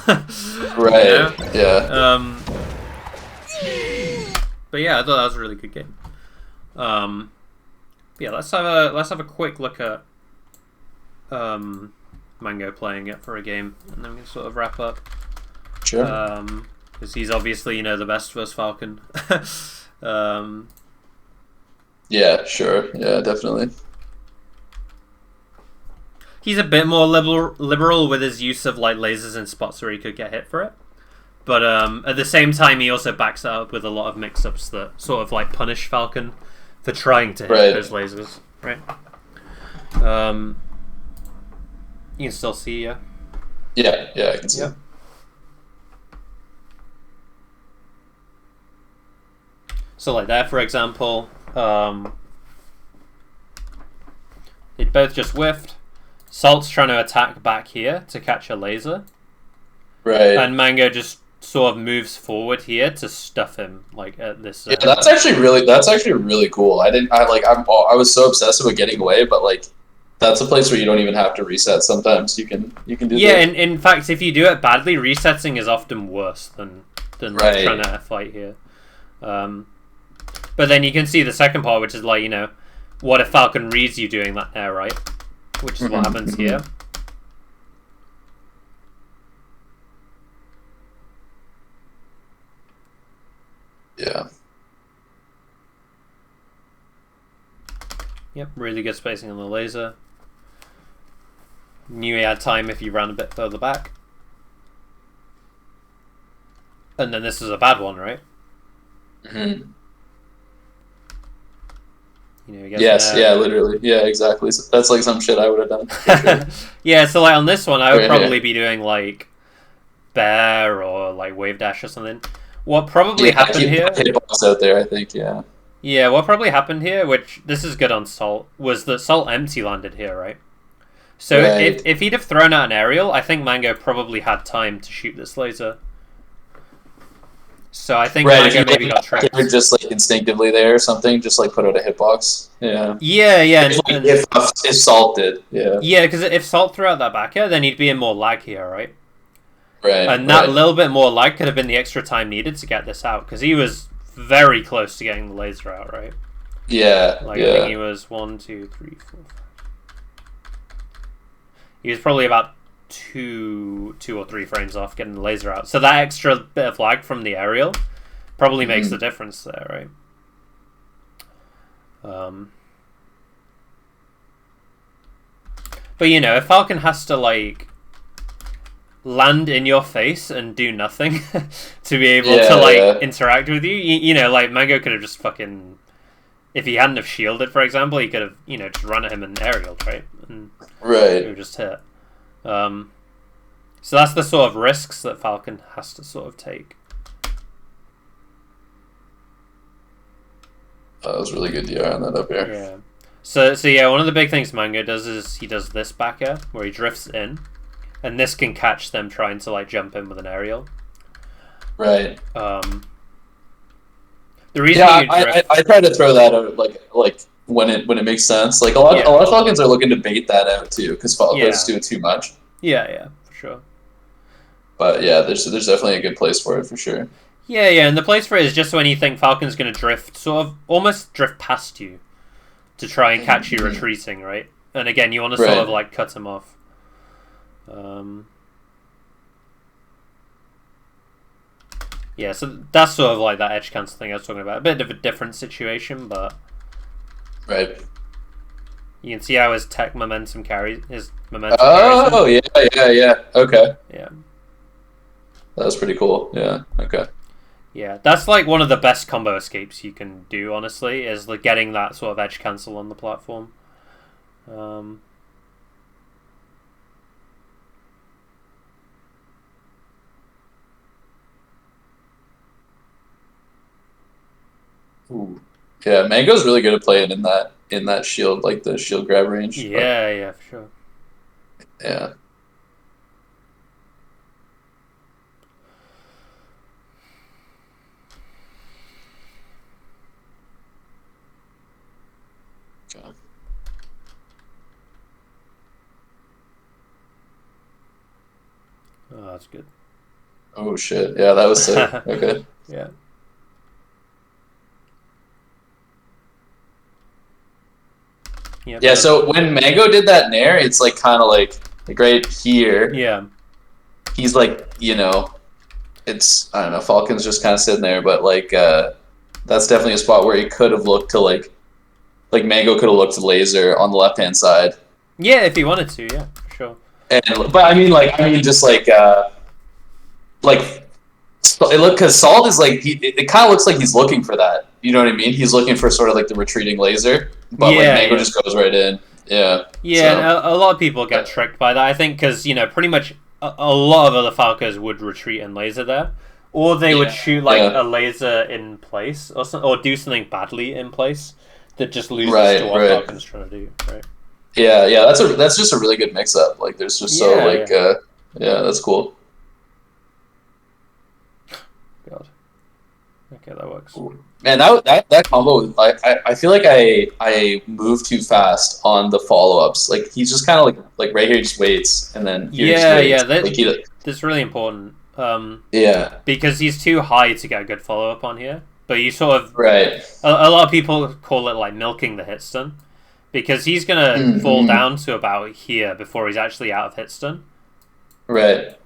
Right. Yeah. But yeah, I thought that was a really good game. Yeah, let's have a quick look at Mango playing it for a game, and then we can sort of wrap up. Sure. Because he's obviously the best versus Falcon. Yeah, sure. Yeah, definitely. He's a bit more liberal with his use of like lasers and spots where he could get hit for it. But at the same time, he also backs it up with a lot of mix-ups that sort of like punish Falcon for trying to hit those lasers, right? You can still see, yeah? Yeah, I can see. Yeah. So like there, for example, they both just whiffed. Salt's trying to attack back here to catch a laser. Right. And Mango just sort of moves forward here to stuff him like at this. Yeah, that's actually really cool. I was so obsessive with getting away, but like that's a place where you don't even have to reset. Sometimes you can do. Yeah, and in fact, if you do it badly, resetting is often worse than trying to fight here. But then you can see the second part, which is like what if Falcon reads you doing that there, right? Which is what happens here. Yeah. Yep, really good spacing on the laser. Knew he had time if you ran a bit further back. And then this is a bad one, right? Yes, yeah, literally. Yeah, exactly. So that's like some shit I would have done. Sure. Yeah, so like on this one, I would probably be doing like bear or like wave dash or something. What probably happened here? Hitbox out there, I think. Yeah. Yeah, what probably happened here, which this is good on Salt, was that Salt empty landed here, right? So if he'd have thrown out an aerial, I think Mango probably had time to shoot this laser. So I think Mango maybe got trapped. Just like instinctively there or something, just like put out a hitbox. Yeah. Yeah. If Salt did, yeah. Yeah, because if Salt threw out that back air, then he'd be in more lag here, right? Right. And that little bit more lag could have been the extra time needed to get this out, because he was very close to getting the laser out, right? Yeah. Like, yeah. I think he was 1, 2, 3, 4. He was probably about two or three frames off getting the laser out. So that extra bit of lag from the aerial probably makes the difference there, right? But you know, if Falcon has to like land in your face and do nothing to be able to interact with you, you know, like Mango could have just fucking, if he hadn't have shielded, for example, he could have, you know, just run at him and aerial, right? And right. he would just hit. So that's the sort of risks that Falcon has to sort of take. That was really good DR on that up here. Yeah. So yeah, one of the big things Mango does is he does this back air where he drifts in, and this can catch them trying to like jump in with an aerial. Right. The reason I try to throw that out like when it makes sense. Like a lot of Falcons are looking to bait that out too because Falcons do it too much. Yeah, for sure. But yeah, there's definitely a good place for it for sure. Yeah, and the place for it is just when you think Falcon's going to drift, sort of almost drift past you to try and catch you retreating, right? And again, you want to sort of like cut him off. Yeah, so that's sort of like that edge cancel thing I was talking about. A bit of a different situation, but right. You can see how his tech momentum carries his momentum. Oh yeah. Okay. Yeah. That was pretty cool. Yeah. Okay. Yeah, that's like one of the best combo escapes you can do, honestly, is like getting that sort of edge cancel on the platform. Ooh. Yeah, Mango's really good at playing in that shield, like the shield grab range. Yeah, for sure. Yeah. Okay. Oh, that's good. Oh shit! Yeah, that was sick. Okay. Yeah. Yeah, so when Mango did that nair, it's like kind of like right here. Yeah. He's like, you know, it's, I don't know, Falcon's just kind of sitting there, but like that's definitely a spot where he could have looked to like Mango could have looked to laser on the left hand side. Yeah, if he wanted to, yeah, for sure. But I mean just like because Salt is like it kind of looks like he's looking for that. You know what I mean? He's looking for sort of like the retreating laser, but like Mango just goes right in. Yeah. Yeah, so. And a lot of people get tricked by that. I think because you know pretty much a lot of other Falcons would retreat and laser there, or they would shoot like a laser in place or do something badly in place that just loses to what Falcon's trying to do. Right. Yeah, that's just a really good mix up. Like there's just that's cool. God. Okay, that works. Man, that combo, I feel like I move too fast on the follow ups. Like he's just kind of like right here, he just waits, and then that's really important. Yeah, because he's too high to get a good follow up on here. But you sort of a lot of people call it like milking the hit stun, because he's gonna fall down to about here before he's actually out of hit stun. Right.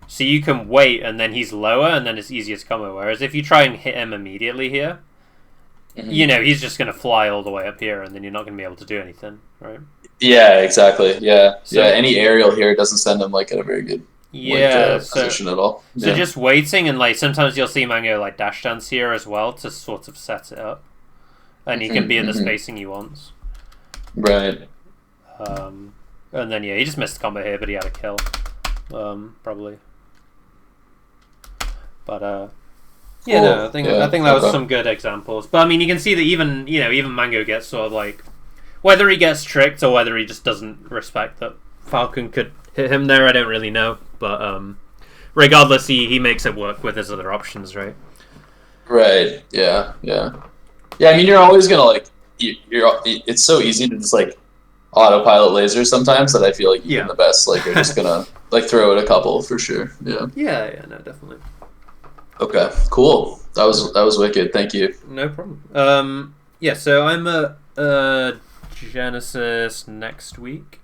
So you can wait, and then he's lower, and then it's easier to combo. Whereas if you try and hit him immediately here, you know, he's just going to fly all the way up here, and then you're not going to be able to do anything, right? Yeah, exactly. Yeah, so, any aerial here doesn't send him like at a very good position at all. So just waiting, and like sometimes you'll see Mango like dash dance here as well to sort of set it up, and he can be in the spacing he wants. Right. And then he just missed the combo here, but he had a kill, probably. But I think that was some good examples. But I mean, you can see that even Mango gets sort of like, whether he gets tricked or whether he just doesn't respect that Falcon could hit him there, I don't really know. But regardless, he makes it work with his other options, right? Right. Yeah. I mean, you're always gonna like it's so easy to just like autopilot lasers sometimes that I feel like even the best like are just gonna like throw it a couple for sure. Yeah. Yeah. No, definitely. Okay, cool. That was wicked. Thank you. No problem. Yeah, so I'm at Genesis next week.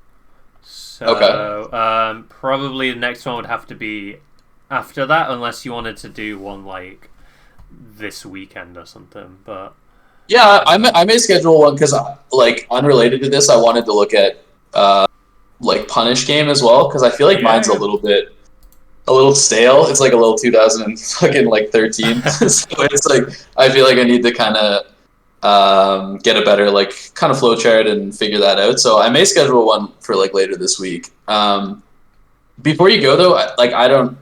So probably the next one would have to be after that, unless you wanted to do one like this weekend or something. But yeah, I may schedule one because like unrelated to this, I wanted to look at like Punish game as well because I feel like mine's yeah. a little stale. It's like a little 2013. So it's like I feel like I need to kind of get a better like kind of flow chart and figure that out. So I may schedule one for like later this week. Before you go though, I don't.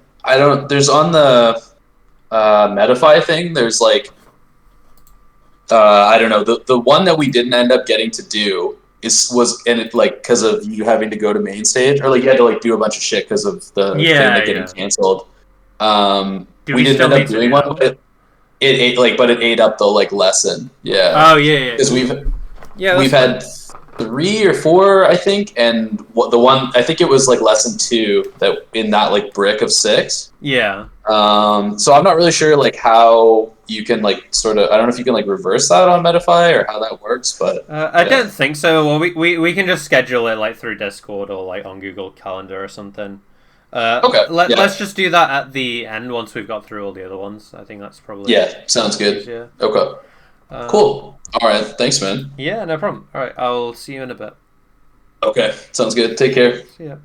There's on the Metafy thing. There's like I don't know the one that we didn't end up getting to do was and it like because of you having to go to main stage or like you had to like do a bunch of shit because of the thing like getting canceled. Do We we didn't still end need up to doing do one, that? but it ate like but it ate up the like lesson. Yeah, Oh yeah. because Yeah, we've had 3 or 4 I think, and the one I think it was like lesson 2 that in that like brick of 6. Yeah. So I'm not really sure like how you can like sort of I don't know if you can like reverse that on Metafy or how that works, but I don't think so. Well, we can just schedule it like through Discord or like on Google Calendar or something. Okay. Let's just do that at the end once we've got through all the other ones. I think that's probably sounds good. easier. Okay. Cool. All right. Thanks, man. Yeah, no problem. All right, I'll see you in a bit. Okay. Sounds good. Take care. See ya.